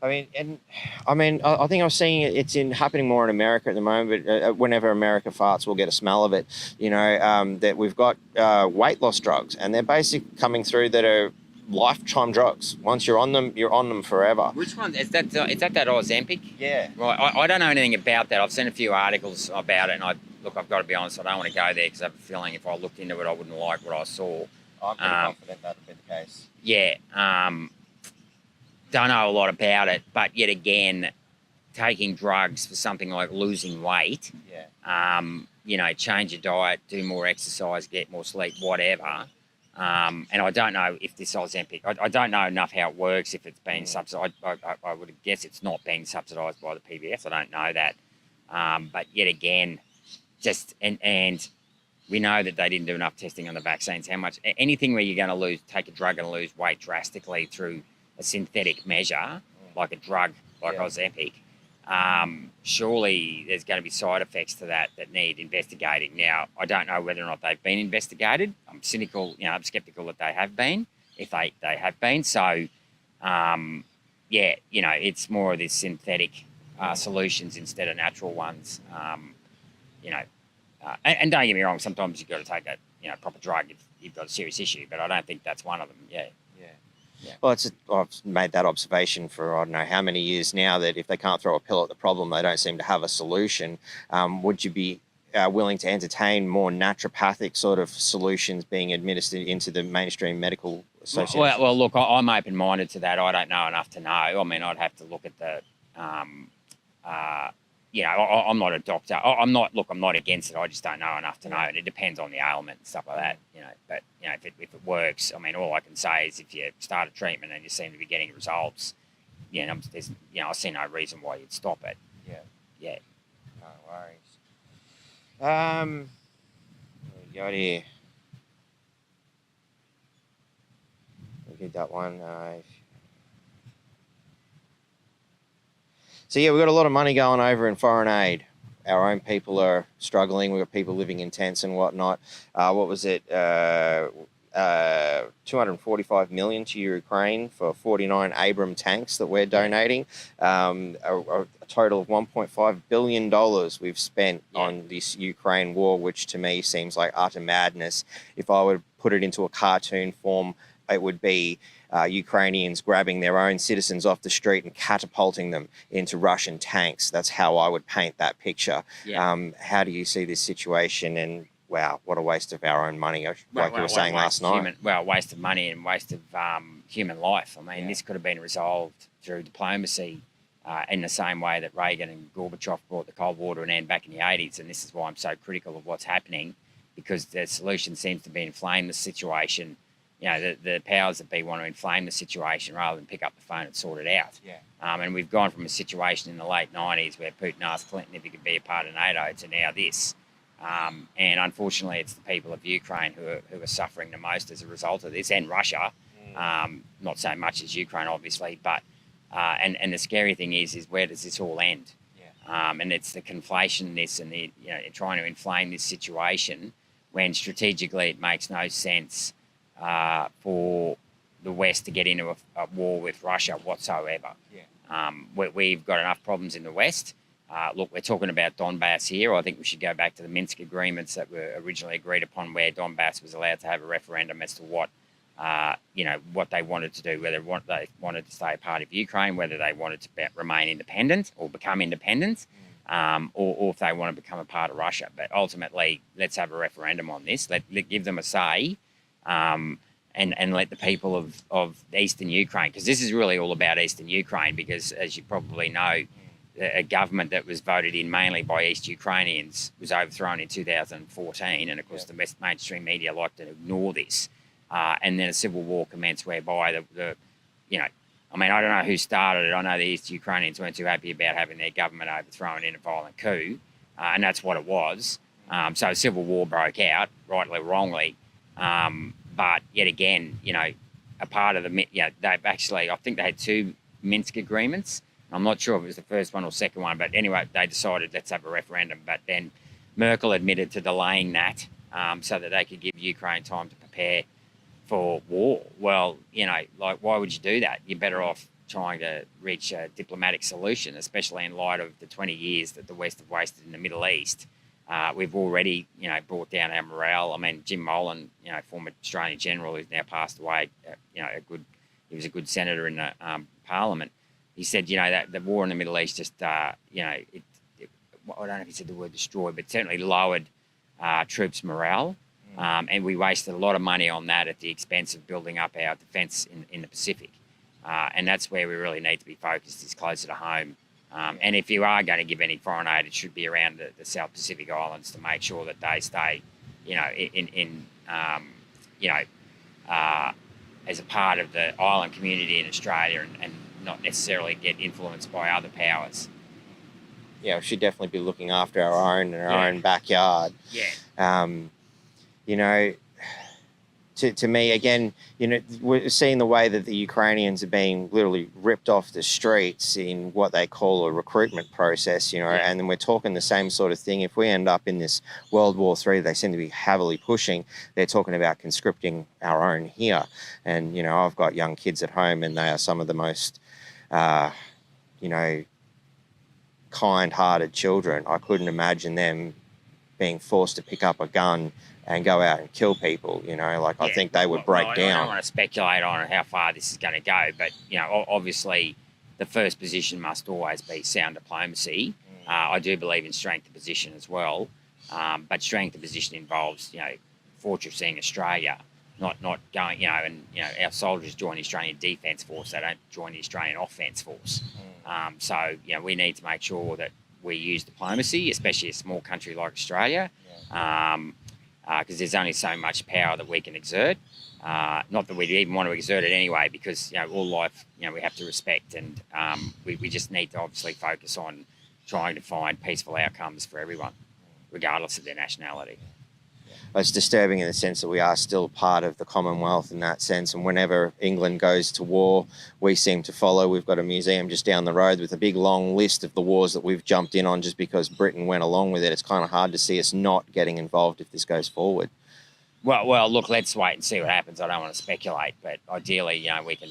Speaker 2: I think I was seeing it's happening more in America at the moment. But whenever America farts, we'll get a smell of it. You know, that we've got weight loss drugs, and they're basically coming through that are lifetime drugs. Once you're on them forever.
Speaker 3: Which one is that? Is that Ozempic?
Speaker 2: Yeah.
Speaker 3: Right. I don't know anything about that. I've seen a few articles about it, and I've got to be honest, I don't want to go there because I have a feeling if I looked into it, I wouldn't like what I saw.
Speaker 2: I'm pretty confident that would be the case.
Speaker 3: Yeah. Don't know a lot about it, but yet again, taking drugs for something like losing weight, you know, change your diet, do more exercise, get more sleep, whatever. And I don't know if this Ozempic, I don't know enough how it works, if it's being subsidised. I would guess it's not being subsidised by the PBS. I don't know that. But yet again, and we know that they didn't do enough testing on the vaccines. How much, anything where you're going to take a drug and lose weight drastically through a synthetic measure, like a drug like Ozempic, surely there's going to be side effects to that need investigating. Now, I don't know whether or not they've been investigated. I'm cynical, you know, I'm sceptical that they have been, if they have been. So, you know, it's more of this synthetic solutions instead of natural ones, you know. And don't get me wrong, sometimes you've got to take a proper drug if you've got a serious issue, but I don't think that's one of them. Yeah.
Speaker 2: Well, I've made that observation for I don't know how many years now, that if they can't throw a pill at the problem, they don't seem to have a solution. Would you be willing to entertain more naturopathic sort of solutions being administered into the mainstream medical association?
Speaker 3: Well, look, I'm open-minded to that. I don't know enough to know. I mean, I'd have to look at the you know, I'm not a doctor. I'm not against it. I just don't know enough to know, and it depends on the ailment and stuff like that. You know, but you know, if it works, I mean, all I can say is if you start a treatment and you seem to be getting results, I see no reason why you'd stop it. Yeah.
Speaker 2: No worries. What we got here? We did that one. So, we've got a lot of money going over in foreign aid. Our own people are struggling. We've got people living in tents and whatnot. What was it? 245 million to Ukraine for 49 Abram tanks that we're donating. A total of $1.5 billion we've spent on this Ukraine war, which to me seems like utter madness. If I would put it into a cartoon form, it would be Ukrainians grabbing their own citizens off the street and catapulting them into Russian tanks. That's how I would paint that picture. How do you see this situation? And wow, what a waste of our own money, like you were saying last night.
Speaker 3: Waste of money and waste of human life. I mean, this could have been resolved through diplomacy in the same way that Reagan and Gorbachev brought the Cold War to an end back in the 80s. And this is why I'm so critical of what's happening, because the solution seems to be inflame the situation. You know, the powers that be want to inflame the situation rather than pick up the phone and sort it out. And we've gone from a situation in the late 90s where Putin asked Clinton if he could be a part of NATO to now this. And unfortunately, it's the people of Ukraine who are suffering the most as a result of this, and Russia, not so much as Ukraine, obviously. But and the scary thing is where does this all end? And it's the conflation of this and the trying to inflame this situation when strategically it makes no sense for the West to get into a war with Russia whatsoever. We've got enough problems in the West. Look, we're talking about Donbass here. I think we should go back to the Minsk agreements that were originally agreed upon, where Donbass was allowed to have a referendum as to what they wanted to do, whether they wanted to stay a part of Ukraine, whether they wanted to remain independent or become independent, or if they want to become a part of Russia. But ultimately, let's have a referendum on this. Let give them a say, and let the people of eastern Ukraine, because this is really all about eastern Ukraine, because as you probably know, a government that was voted in mainly by East Ukrainians was overthrown in 2014, and of course the mainstream media like to ignore this. And then a civil war commenced whereby I don't know who started it. I know the East Ukrainians weren't too happy about having their government overthrown in a violent coup, and that's what it was. So a civil war broke out, rightly or wrongly. But yet again, a part of they've actually, I think they had 2 Minsk agreements. I'm not sure if it was the first one or second one, but anyway, they decided let's have a referendum. But then Merkel admitted to delaying that so that they could give Ukraine time to prepare for war. Well, why would you do that? You're better off trying to reach a diplomatic solution, especially in light of the 20 years that the West have wasted in the Middle East. We've already, brought down our morale. I mean, Jim Molan, former Australian general who's now passed away, he was a good senator in the Parliament. He said, that the war in the Middle East just, I don't know if he said the word destroy, but certainly lowered troops' morale. And we wasted a lot of money on that at the expense of building up our defence in the Pacific. And that's where we really need to be focused, is closer to home. And if you are going to give any foreign aid, it should be around the South Pacific Islands to make sure that they stay, as a part of the island community in Australia and not necessarily get influenced by other powers.
Speaker 2: Yeah, we should definitely be looking after our own and our own backyard. To me, again, we're seeing the way that the Ukrainians are being literally ripped off the streets in what they call a recruitment process, and then we're talking the same sort of thing. If we end up in this World War III, they seem to be heavily pushing, they're talking about conscripting our own here. And, I've got young kids at home, and they are some of the most, kind-hearted children. I couldn't imagine them being forced to pick up a gun and go out and kill people, I think they would break down.
Speaker 3: I don't want to speculate on how far this is going to go, but, obviously the first position must always be sound diplomacy. I do believe in strength of position as well, but strength of position involves, fortressing Australia, not going, our soldiers join the Australian Defence Force, they don't join the Australian Offence Force. So, we need to make sure that we use diplomacy, especially a small country like Australia, because there's only so much power that we can exert. Not that we'd even want to exert it anyway, because all life we have to respect, and we just need to obviously focus on trying to find peaceful outcomes for everyone, regardless of their nationality.
Speaker 2: It's disturbing in the sense that we are still part of the Commonwealth in that sense, and whenever England goes to war, we seem to follow. We've got a museum just down the road with a big long list of the wars that we've jumped in on just because Britain went along with it. It's kind of hard to see us not getting involved if this goes forward.
Speaker 3: Well, look, let's wait and see what happens. I don't want to speculate, but ideally, we can,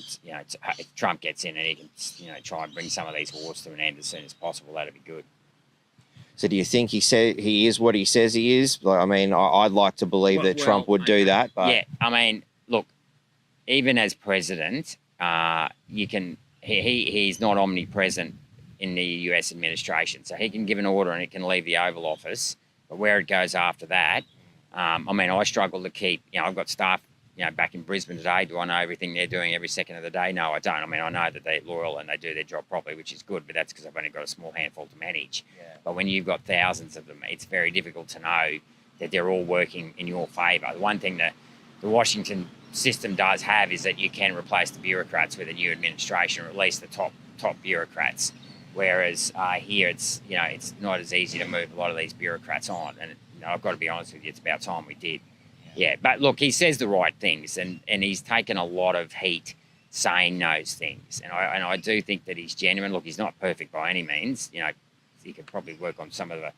Speaker 3: if Trump gets in and he can, try and bring some of these wars to an end as soon as possible, that'd be good.
Speaker 2: So do you think he is what he says he is? I'd like to believe that Trump would do that. But
Speaker 3: Yeah, look, even as president, he's not omnipresent in the US administration. So he can give an order and he can leave the Oval Office, but where it goes after that, I struggle to keep, I've got staff, back in Brisbane today. Do I know everything they're doing every second of the day? No, I don't. I know that they're loyal and they do their job properly, which is good, but that's because I've only got a small handful to manage. But when you've got thousands of them, it's very difficult to know that they're all working in your favour. The one thing that the Washington system does have is that you can replace the bureaucrats with a new administration, or at least the top bureaucrats. Whereas here, it's not as easy to move a lot of these bureaucrats on, and I've got to be honest with you, it's about time we did. Yeah, but look, he says the right things, and he's taken a lot of heat saying those things, and I do think that he's genuine. Look, he's not perfect by any means. He could probably work on some of the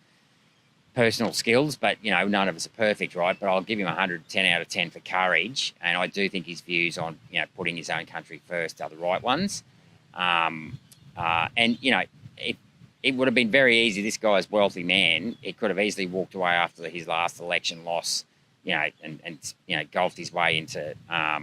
Speaker 3: personal skills, but none of us are perfect, right? But I'll give him 110 out of 10 for courage, and I do think his views on putting his own country first are the right ones. It would have been very easy. This guy's a wealthy man. He could have easily walked away after his last election loss, and golfed his way into a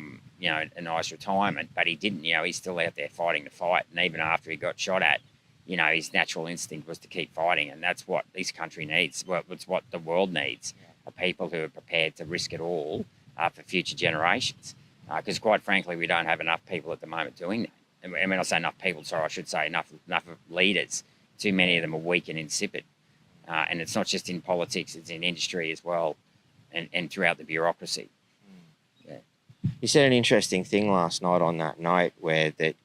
Speaker 3: nice retirement. But he didn't. He's still out there fighting the fight, and even after he got shot at, his natural instinct was to keep fighting, and that's what this country needs. Well, it's what the world needs: are people who are prepared to risk it all for future generations. Because quite frankly, we don't have enough people at the moment doing that. I mean, I say enough people. Sorry, I should say enough leaders. Too many of them are weak and insipid, and it's not just in politics; it's in industry as well, and throughout the bureaucracy. Yeah.
Speaker 2: You said an interesting thing last night on that note, where that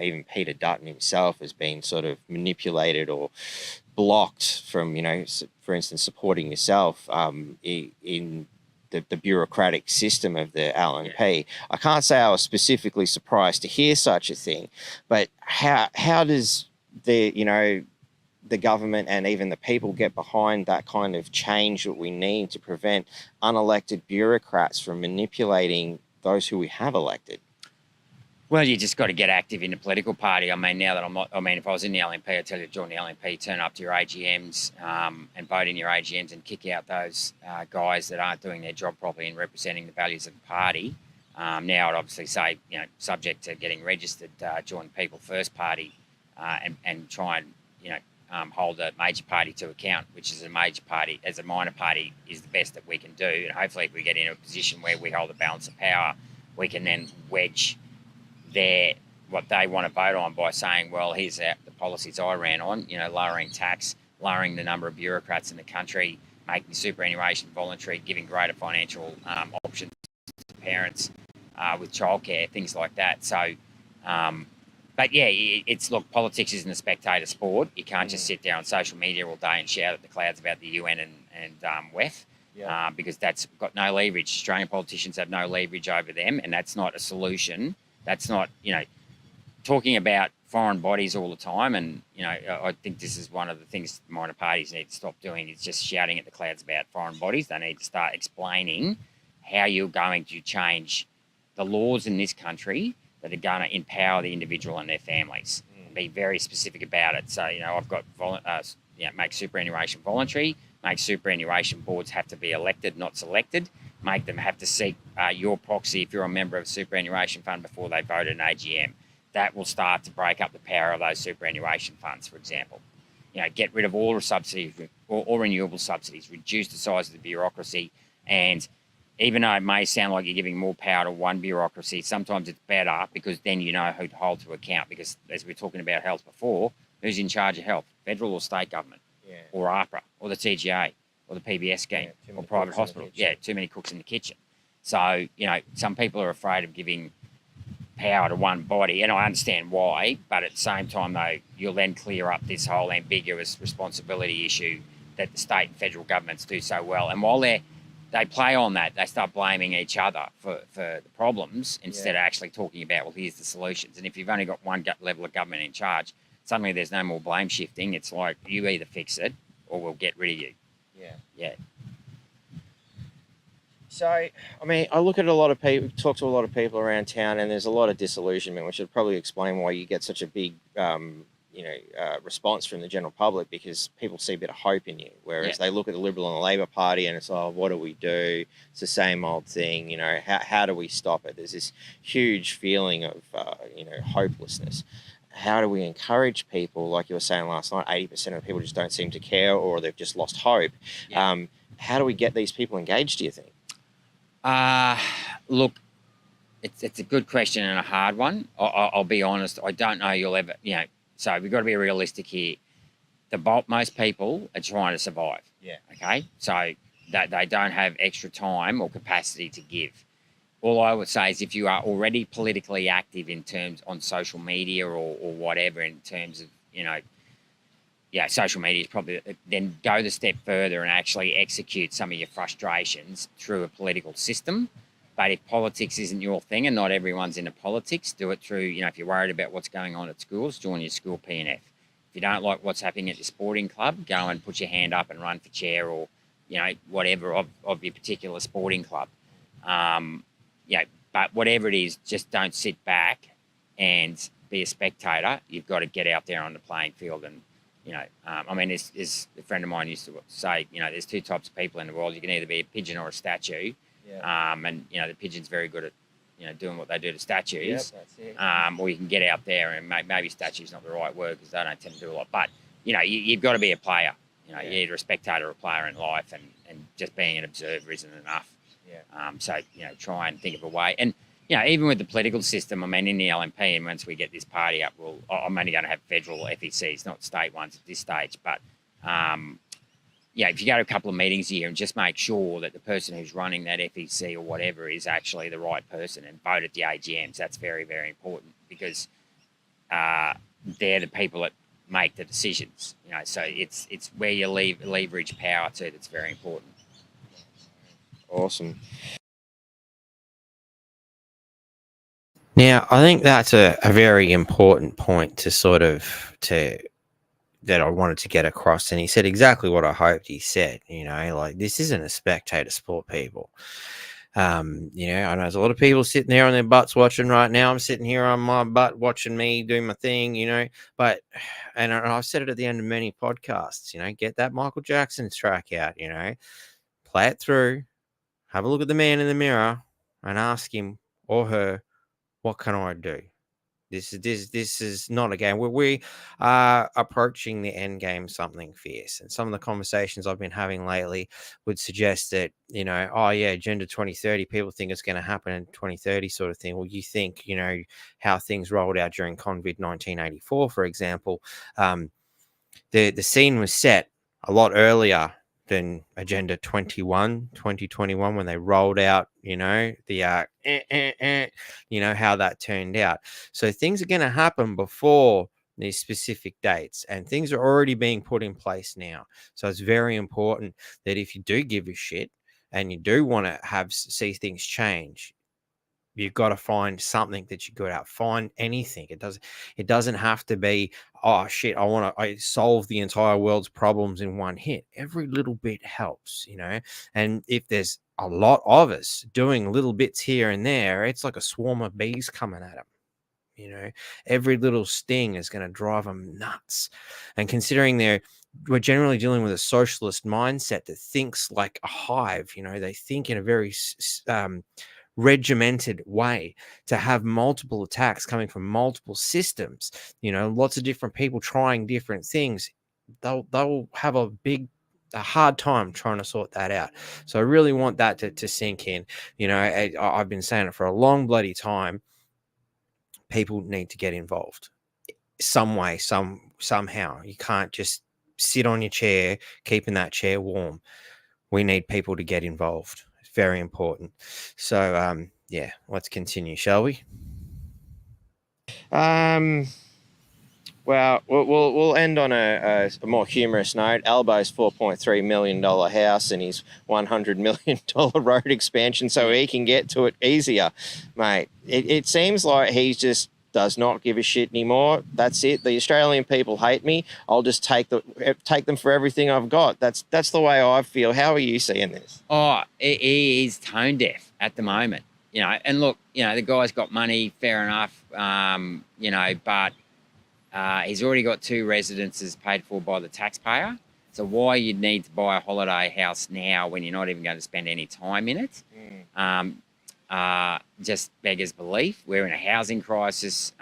Speaker 2: even Peter Dutton himself has been sort of manipulated or blocked from, for instance, supporting yourself in the bureaucratic system of the LNP. Yeah. I can't say I was specifically surprised to hear such a thing, but how does the government and even the people get behind that kind of change that we need to prevent unelected bureaucrats from manipulating those who we have elected?
Speaker 3: Well, you just got to get active in the political party. I mean, now that I'm not, if I was in the LNP, I'd tell you to join the LNP, turn up to your AGMs and vote in your AGMs and kick out those guys that aren't doing their job properly and representing the values of the party. Now I'd obviously say, subject to getting registered, join the People First Party and try and, hold a major party to account, which is a major party as a minor party is the best that we can do. And hopefully if we get in a position where we hold a balance of power, we can then wedge what they want to vote on by saying, well, here's the policies I ran on, lowering tax, lowering the number of bureaucrats in the country, making superannuation voluntary, giving greater financial options to parents with childcare, things like that. So, but yeah, look, politics isn't a spectator sport. You can't just sit there on social media all day and shout at the clouds about the UN and WEF. Yeah. Because that's got no leverage. Australian politicians have no leverage over them, and that's not a solution. That's not, talking about foreign bodies all the time. And, I think this is one of the things minor parties need to stop doing is just shouting at the clouds about foreign bodies. They need to start explaining how you're going to change the laws in this country that are going to empower the individual and their families. Be very specific about it. So, I've got, make superannuation voluntary, make superannuation boards have to be elected, not selected, make them have to seek your proxy if you're a member of a superannuation fund before they vote at an AGM. That will start to break up the power of those superannuation funds, for example. Get rid of all the subsidies or renewable subsidies, reduce the size of the bureaucracy, and even though it may sound like you're giving more power to one bureaucracy, sometimes it's better because then you know who to hold to account. Because as we were talking about health before, who's in charge of health? Federal or state government? Yeah. Or APRA, or the TGA, or the PBS scheme, or private hospitals. Yeah, too many cooks in the kitchen. So, some people are afraid of giving power to one body, and I understand why, but at the same time, though, you'll then clear up this whole ambiguous responsibility issue that the state and federal governments do so well. And while they play on that, they start blaming each other for the problems instead of actually talking about, well, here's the solutions. And if you've only got one level of government in charge, suddenly there's no more blame shifting. It's like you either fix it or we'll get rid of you. Yeah.
Speaker 2: So, I look at a lot of people, talk to a lot of people around town, and there's a lot of disillusionment, which would probably explain why you get such a big, response from the general public, because people see a bit of hope in you, whereas they look at the Liberal and the Labor Party and it's, what do we do? It's the same old thing, how do we stop it? There's this huge feeling of, hopelessness. How do we encourage people, like you were saying last night, 80% of people just don't seem to care or they've just lost hope. Yeah. How do we get these people engaged, do you think?
Speaker 3: Look, it's a good question and a hard one. I'll be honest, I don't know you'll ever, so we've got to be realistic here. Most people are trying to survive. Yeah. Okay? So they don't have extra time or capacity to give. All I would say is if you are already politically active in terms on social media or whatever in terms of, social media is probably then go the step further and actually execute some of your frustrations through a political system. But if politics isn't your thing and not everyone's into politics, do it through, if you're worried about what's going on at schools, join your school PNF. If you don't like what's happening at your sporting club, go and put your hand up and run for chair or, whatever of your particular sporting club. But whatever it is, just don't sit back and be a spectator. You've got to get out there on the playing field. And, as a friend of mine used to say, there's two types of people in the world. You can either be a pigeon or a statue. Yeah. The pigeon's very good at, doing what they do to statues.
Speaker 2: Yep, that's it.
Speaker 3: Or you can get out there and maybe statue's not the right word because they don't tend to do a lot. But, you've got to be a player. You're either a spectator or a player in life, and just being an observer isn't enough. Yeah. Try and think of a way. And, even with the political system, in the LNP, and once we get this party up, I'm only going to have federal FECs, not state ones at this stage. But, if you go to a couple of meetings a year and just make sure that the person who's running that FEC or whatever is actually the right person and vote at the AGMs, that's very, very important because they're the people that make the decisions. So it's where you leverage power to that's very important.
Speaker 2: Awesome.
Speaker 1: Now, I think that's a very important point that I wanted to get across. And he said exactly what I hoped he said, this isn't a spectator sport, people. I know there's a lot of people sitting there on their butts watching right now. I'm sitting here on my butt watching me do my thing, and I've said it at the end of many podcasts, get that Michael Jackson track out, play it through, have a look at the man in the mirror and ask him or her, what can I do? This is not a game where we are approaching the end game something fierce. And some of the conversations I've been having lately would suggest that, Agenda 2030, people think it's going to happen in 2030 sort of thing. Well, you think, how things rolled out during COVID 1984, for example, the scene was set a lot earlier than Agenda 2021, when they rolled out, how that turned out. So things are going to happen before these specific dates, and things are already being put in place now. So it's very important that if you do give a shit and you do want to see things change, you've got to find something that you're good at. Find anything. It doesn't have to be, oh shit, I solve the entire world's problems in one hit. Every little bit helps, and if there's a lot of us doing little bits here and there, it's like a swarm of bees coming at them. Every little sting is going to drive them nuts. And considering we're generally dealing with a socialist mindset that thinks like a hive, they think in a very regimented way, to have multiple attacks coming from multiple systems, lots of different people trying different things. They'll have a hard time trying to sort that out. So I really want that to sink in. I've been saying it for a long bloody time. People need to get involved some way, somehow. You can't just sit on your chair, keeping that chair warm. We need people to get involved. Very important. So let's continue, shall we?
Speaker 2: Well, we'll end on a more humorous note. Albo's $4.3 million house and his $100 million road expansion, so he can get to it easier, mate. It seems like he just does not give a shit anymore. That's it. The Australian people hate me. I'll just take them for everything I've got. That's the way I feel. How are you seeing this?
Speaker 3: Oh, he is tone deaf at the moment. And look, the guy's got money, fair enough. But he's already got 2 residences paid for by the taxpayer. So why you'd need to buy a holiday house now when you're not even going to spend any time in it? Just beggars belief. We're in a housing crisis.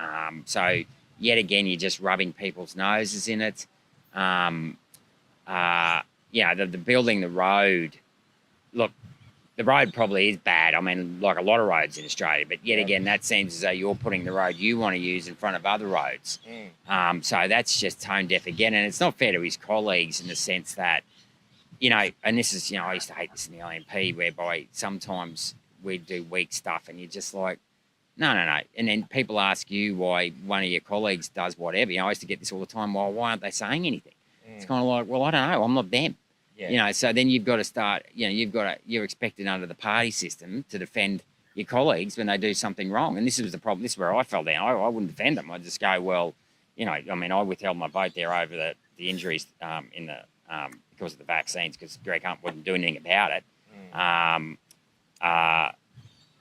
Speaker 3: So yet again, you're just rubbing people's noses in it. The building the road. Look, the road probably is bad. Like a lot of roads in Australia, but yet again, that seems as though you're putting the road you want to use in front of other roads. So that's just tone deaf again. And it's not fair to his colleagues in the sense that, and this is, I used to hate this in the LNP, whereby sometimes we do weak stuff and you're just like, no. And then people ask you why one of your colleagues does whatever. I used to get this all the time. Well, why aren't they saying anything? It's kind of like, well, I don't know. I'm not them.
Speaker 2: Yeah.
Speaker 3: You know, so then you've got to start, you know, you're expected under the party system to defend your colleagues when they do something wrong. And this was the problem. This is where I fell down. I wouldn't defend them. I'd just go, well, you know, I mean, I withheld my vote there over the injuries because of the vaccines, because Greg Hunt wouldn't do anything about it.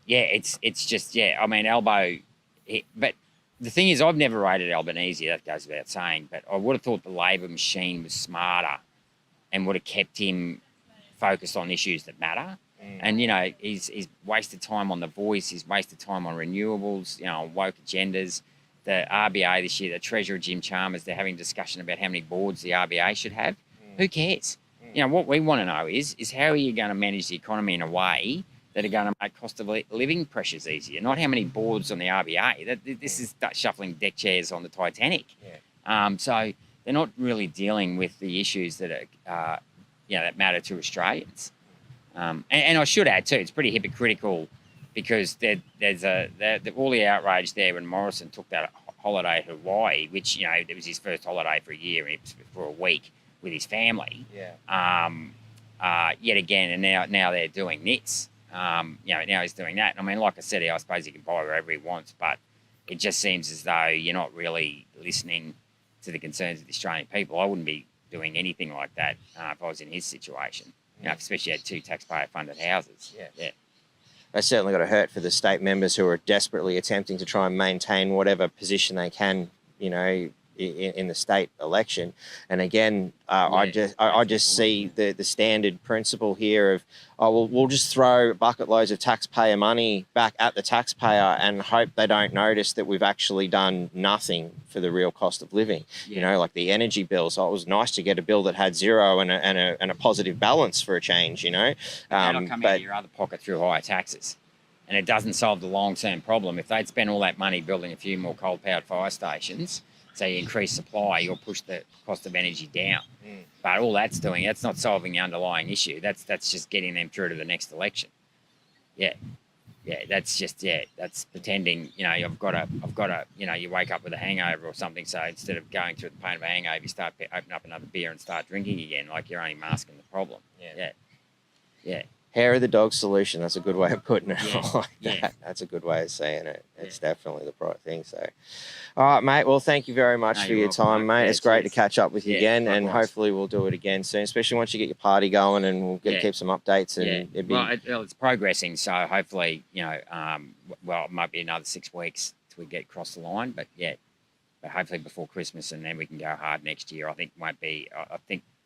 Speaker 3: It's just, I mean, but the thing is, I've never rated Albanese, that goes without saying, but I would have thought the Labor machine was smarter and would have kept him focused on issues that matter. And, you know, he's wasted time on The Voice, he's wasted time on renewables, you know, on woke agendas. The RBA this year, the Treasurer Jim Chalmers, they're having a discussion about how many boards the RBA should have. Who cares? You know, what we want to know is how are you going to manage the economy in a way that are going to make cost of living pressures easier, not how many boards on the RBA. This is shuffling deck chairs on the Titanic. So they're not really dealing with the issues that are, that matter to Australians. And I should add too, it's pretty hypocritical because there's all the outrage there when Morrison took that holiday to Hawaii, which, you know, it was his first holiday for a year and it was for a week with his family. Yet again, and now they're doing this. Now he's doing that. I mean, like I said, I suppose he can buy wherever he wants, but it just seems as though you're not really listening to the concerns of the Australian people. I wouldn't be doing anything like that if I was in his situation. You know, especially had 2 taxpayer-funded houses.
Speaker 2: That's certainly got to hurt for the state members who are desperately attempting to try and maintain whatever position they can, you know, in the state election. And again, I just see the standard principle here of, we'll just throw bucket loads of taxpayer money back at the taxpayer and hope they don't notice that we've actually done nothing for the real cost of living. You know, like the energy bill. So it was nice to get a bill that had zero and a positive balance for a change, you know.
Speaker 3: That'll come out of your other pocket through higher taxes. And it doesn't solve the long-term problem. If they'd spend all that money building a few more coal-powered fire stations, so you increase supply, you'll push the cost of energy down. But all that's doing, that's not solving the underlying issue. That's just getting them through to the next election. That's pretending, you know, I've got to, you know, you wake up with a hangover or something. So instead of going through the pain of a hangover, you start open up another beer and start drinking again, like you're only masking the problem. Hair
Speaker 2: of the dog solution. That's a good way of putting it. That's a good way of saying it. It's definitely the right thing. So, all right, mate. Well, thank you very much for your time, mate. It's great to catch up with you again, and hopefully we'll do it again soon, especially once you get your party going, and we'll keep some updates. And
Speaker 3: it's progressing. So hopefully, you know, it might be another 6 weeks till we get across the line, but hopefully before Christmas, and then we can go hard next year. I think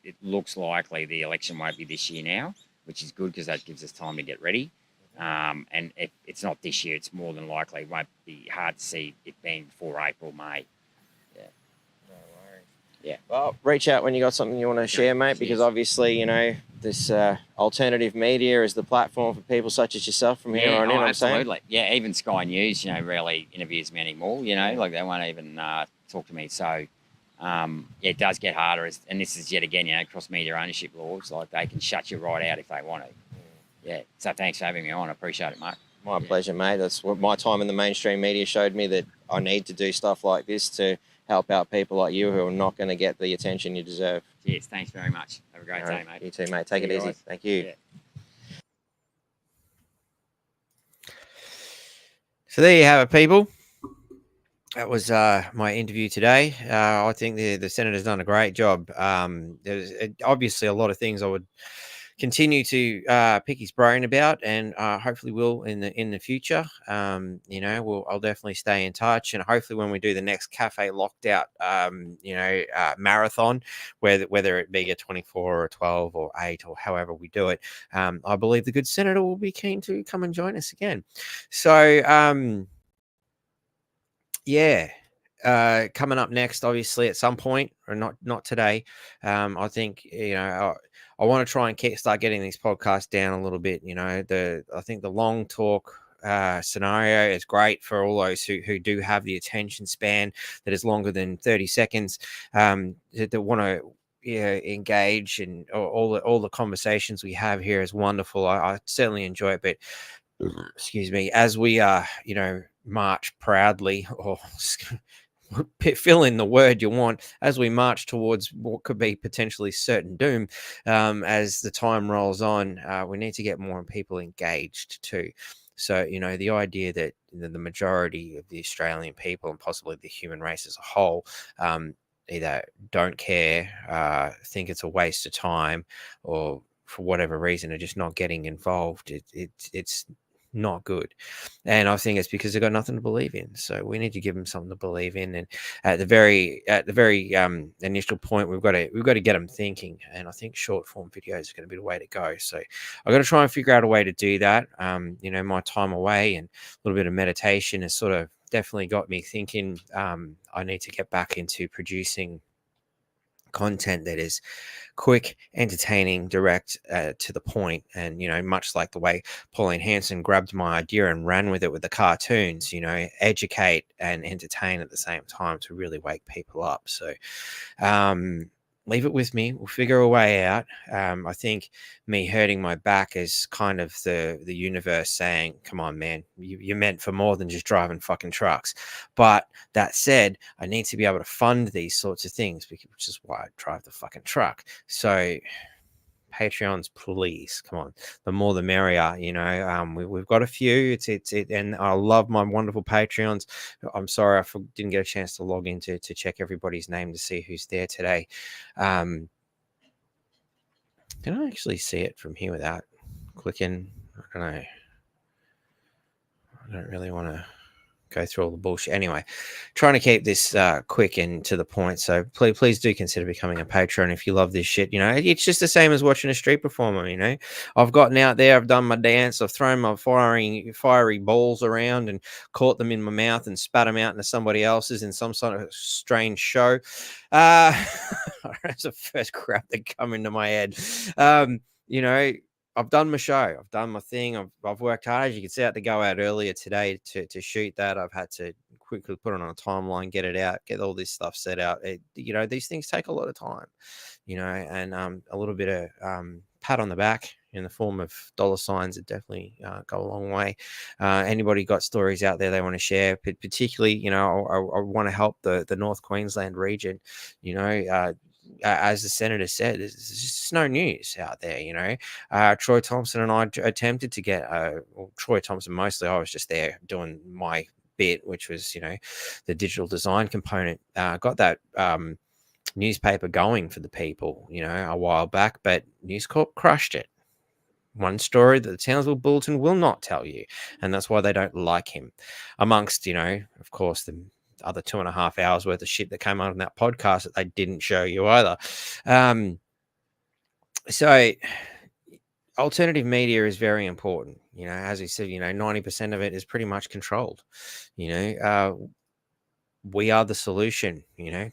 Speaker 3: it looks likely the election won't be this year now, which is good because that gives us time to get ready. And if it's not this year, it's more than likely. It won't be hard to see it being before April, May.
Speaker 2: No worries. Well, reach out when you got something you want to share, mate, because obviously, you know, this alternative media is the platform for people such as yourself from here on in.
Speaker 3: Absolutely. Even Sky News, you know, rarely interviews me anymore, you know, like they won't even talk to me. So, it does get harder, and this is yet again, you know, cross-media ownership laws, like they can shut you right out if they want to. So thanks for having me on. I appreciate it, mate.
Speaker 2: My pleasure, mate. That's what my time in the mainstream media showed me, that I need to do stuff like this to help out people like you who are not going to get the attention you deserve.
Speaker 3: Cheers. Thanks very much. Have a great day, mate.
Speaker 2: You too, mate. Take it easy. Thank you.
Speaker 1: So there you have it, people. That was my interview today. I think the Senator's done a great job. There's obviously a lot of things I would continue to pick his brain about, and hopefully will in the future. I'll definitely stay in touch, and hopefully when we do the next Cafe Locked Out, marathon, whether it be a 24 or a 12 or 8 or however we do it, I believe the good Senator will be keen to come and join us again. So, coming up next, obviously at some point, or not today. I think, I want to try and start getting these podcasts down a little bit. You know, I think the long talk scenario is great for all those who do have the attention span that is longer than 30 seconds, that want to engage, and all the conversations we have here is wonderful. I certainly enjoy it, but excuse me, as we march proudly, or fill in the word you want as we march towards what could be potentially certain doom. As the time rolls on, we need to get more people engaged too. So, the idea that the majority of the Australian people and possibly the human race as a whole either don't care, think it's a waste of time, or for whatever reason are just not getting involved, it's not good. And I think it's because they've got nothing to believe in. So we need to give them something to believe in. And at the very initial point, we've got to get them thinking. And I think short form videos are going to be the way to go. So I've got to try and figure out a way to do that. My time away and a little bit of meditation has sort of definitely got me thinking. I need to get back into producing content that is quick, entertaining, direct, to the point. And much like the way Pauline Hanson grabbed my idea and ran with it with the cartoons, educate and entertain at the same time to really wake people up. So leave it with me. We'll figure a way out. I think me hurting my back is kind of the universe saying, come on, man, you're meant for more than just driving fucking trucks. But that said, I need to be able to fund these sorts of things, which is why I drive the fucking truck. So Patreons, please, come on, the more the merrier. We've got a few. And I love my wonderful Patreons. I'm sorry I didn't get a chance to log in to check everybody's name to see who's there today. Can I actually see it from here without clicking? I don't know. I don't really want to go through all the bullshit. Anyway, trying to keep this quick and to the point. So please do consider becoming a patron if you love this shit. It's just the same as watching a street performer. I've gotten out there, I've done my dance, I've thrown my fiery balls around and caught them in my mouth and spat them out into somebody else's in some sort of strange show. That's the first crap that come into my head. I've done my show. I've done my thing. I've worked hard. As you can see, I had to go out earlier today to shoot that. I've had to quickly put it on a timeline, get it out, get all this stuff set out. These things take a lot of time, and a little bit of pat on the back in the form of dollar signs would definitely go a long way. Anybody got stories out there they want to share, particularly, I want to help the North Queensland region, as the senator said, there's just no news out there. Troy Thompson and I attempted to get Troy Thompson mostly. I was just there doing my bit, which was the digital design component. Got that newspaper going for the people a while back, but News Corp crushed it. One story that the Townsville Bulletin will not tell you, and that's why they don't like him, amongst of course the other 2.5 hours worth of shit that came out on that podcast that they didn't show you either. So alternative media is very important. As we said, 90% of it is pretty much controlled. We are the solution.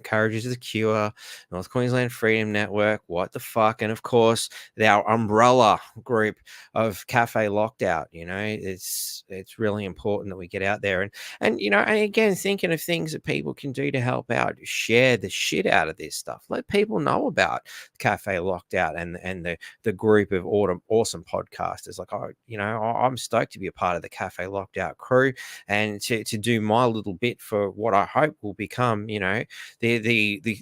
Speaker 1: Courage is the cure. North Queensland Freedom Network, what the fuck? And of course, our umbrella group of Cafe Locked-Out. It's really important that we get out there and again, thinking of things that people can do to help out. Share the shit out of this stuff. Let people know about Cafe Locked-Out and the group of awesome podcasters. I'm stoked to be a part of the Cafe Locked-Out crew and to do my little bit for what I hope will become, the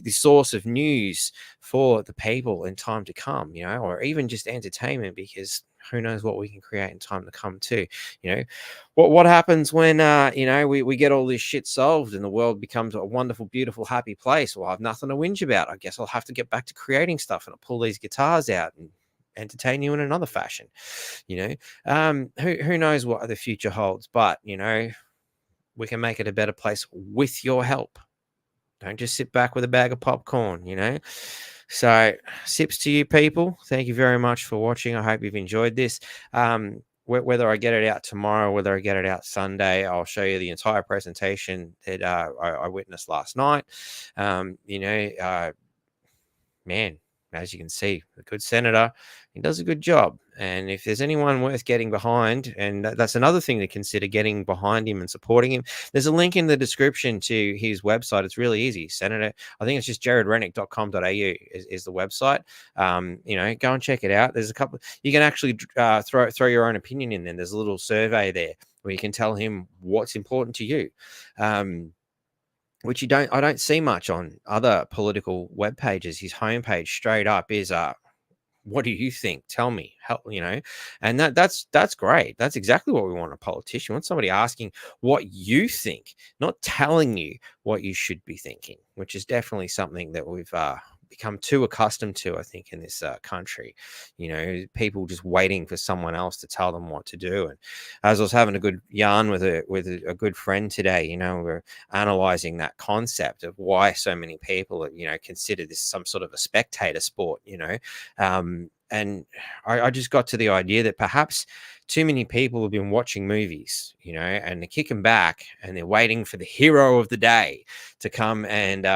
Speaker 1: source of news for the people in time to come, or even just entertainment, because who knows what we can create in time to come too. What happens when we get all this shit solved and the world becomes a wonderful, beautiful, happy place? Well, I have nothing to whinge about. I guess I'll have to get back to creating stuff, and I'll pull these guitars out and entertain you in another fashion. Who knows what the future holds, but we can make it a better place with your help. Don't just sit back with a bag of popcorn, So sips to you people. Thank you very much for watching. I hope you've enjoyed this. Whether I get it out tomorrow, whether I get it out Sunday, I'll show you the entire presentation that I witnessed last night. Man, as you can see, the good senator, he does a good job. And if there's anyone worth getting behind, and that's another thing to consider, getting behind him and supporting him, there's a link in the description to his website. It's really easy. Senator, I think it's just gerardrennick.com.au is the website. Go and check it out. There's a couple, you can actually throw your own opinion in there. There's a little survey there where you can tell him what's important to you. which I don't see much on other political web pages. His homepage straight up is what do you think? Tell me, help, and that's great. That's exactly what we want in a politician. We want somebody asking what you think, not telling you what you should be thinking, which is definitely something that we've become too accustomed to, I think, in this country. People just waiting for someone else to tell them what to do. And as I was having a good yarn with a good friend today, we're analyzing that concept of why so many people, consider this some sort of a spectator sport, and I just got to the idea that perhaps too many people have been watching movies, and they're kicking back and they're waiting for the hero of the day to come and,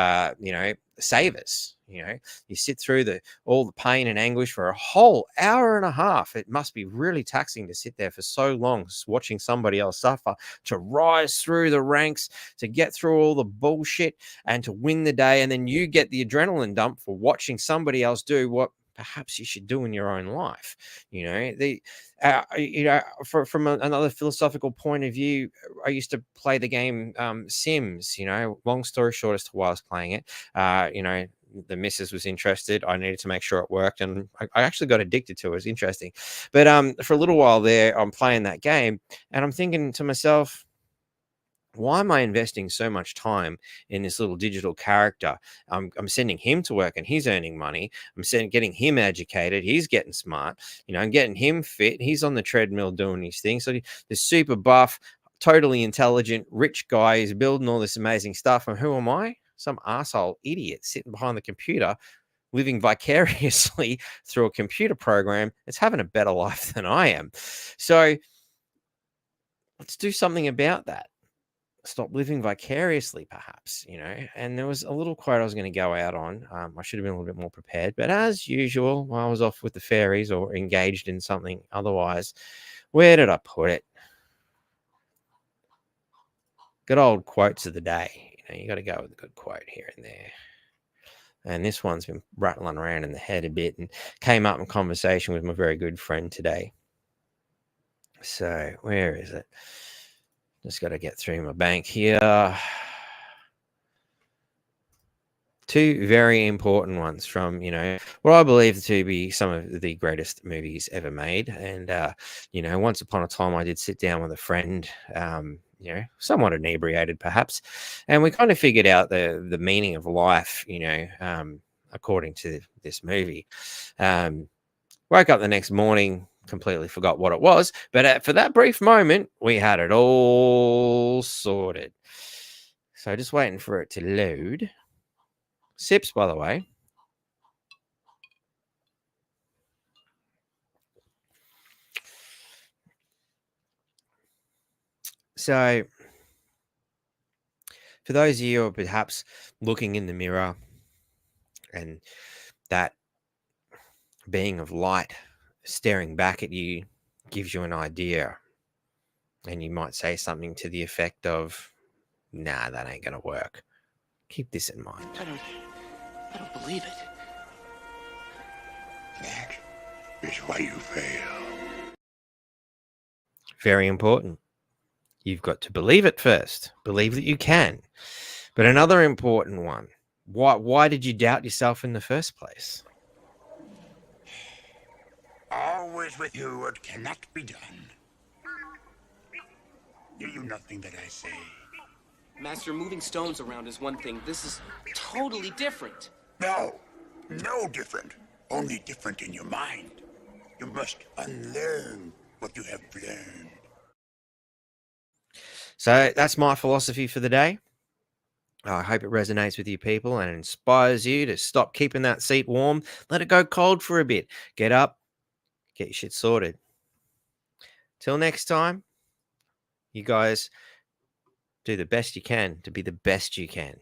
Speaker 1: save us. You sit through all the pain and anguish for a whole hour and a half. It must be really taxing to sit there for so long, watching somebody else suffer, to rise through the ranks, to get through all the bullshit and to win the day. And then you get the adrenaline dump for watching somebody else do what perhaps you should do in your own life. From another philosophical point of view, I used to play the game Sims. Long story short, as to why I was playing it, the missus was interested. I needed to make sure it worked, and I actually got addicted to it. It was interesting. But for a little while there, I'm playing that game, and I'm thinking to myself, why am I investing so much time in this little digital character? I'm sending him to work and he's earning money. Getting him educated. He's getting smart. I'm getting him fit. He's on the treadmill doing these things. So the super buff, totally intelligent, rich guy is building all this amazing stuff. And who am I? Some asshole idiot sitting behind the computer, living vicariously through a computer program that's having a better life than I am. So let's do something about that. Stop living vicariously, perhaps, and there was a little quote I was going to go out on. I should have been a little bit more prepared, but as usual, while I was off with the fairies or engaged in something otherwise, where did I put it? Good old quotes of the day. You got to go with a good quote here and there. And this one's been rattling around in the head a bit and came up in conversation with my very good friend today. So where is it? Just got to get through my bank here. Two very important ones from, what I believe to be some of the greatest movies ever made. And, once upon a time, I did sit down with a friend, somewhat inebriated perhaps, and we kind of figured out the meaning of life, according to this movie. Woke up the next morning, completely forgot what it was, but for that brief moment, we had it all sorted. So just waiting for it to load. Sips, by the way. So, for those of you who are perhaps looking in the mirror and that being of light staring back at you gives you an idea, and you might say something to the effect of, nah, that ain't going to work. Keep this in mind.
Speaker 4: I don't believe it.
Speaker 5: That is why you fail.
Speaker 1: Very important. You've got to believe it first. Believe that you can. But another important one. Why did you doubt yourself in the first place?
Speaker 5: Always with you what cannot be done. Do you nothing that I say?
Speaker 4: Master, moving stones around is one thing. This is totally different.
Speaker 5: No different. Only different in your mind. You must unlearn what you have learned.
Speaker 1: So that's my philosophy for the day. I hope it resonates with you people and inspires you to stop keeping that seat warm. Let it go cold for a bit. Get up, get your shit sorted. Till next time, you guys do the best you can to be the best you can.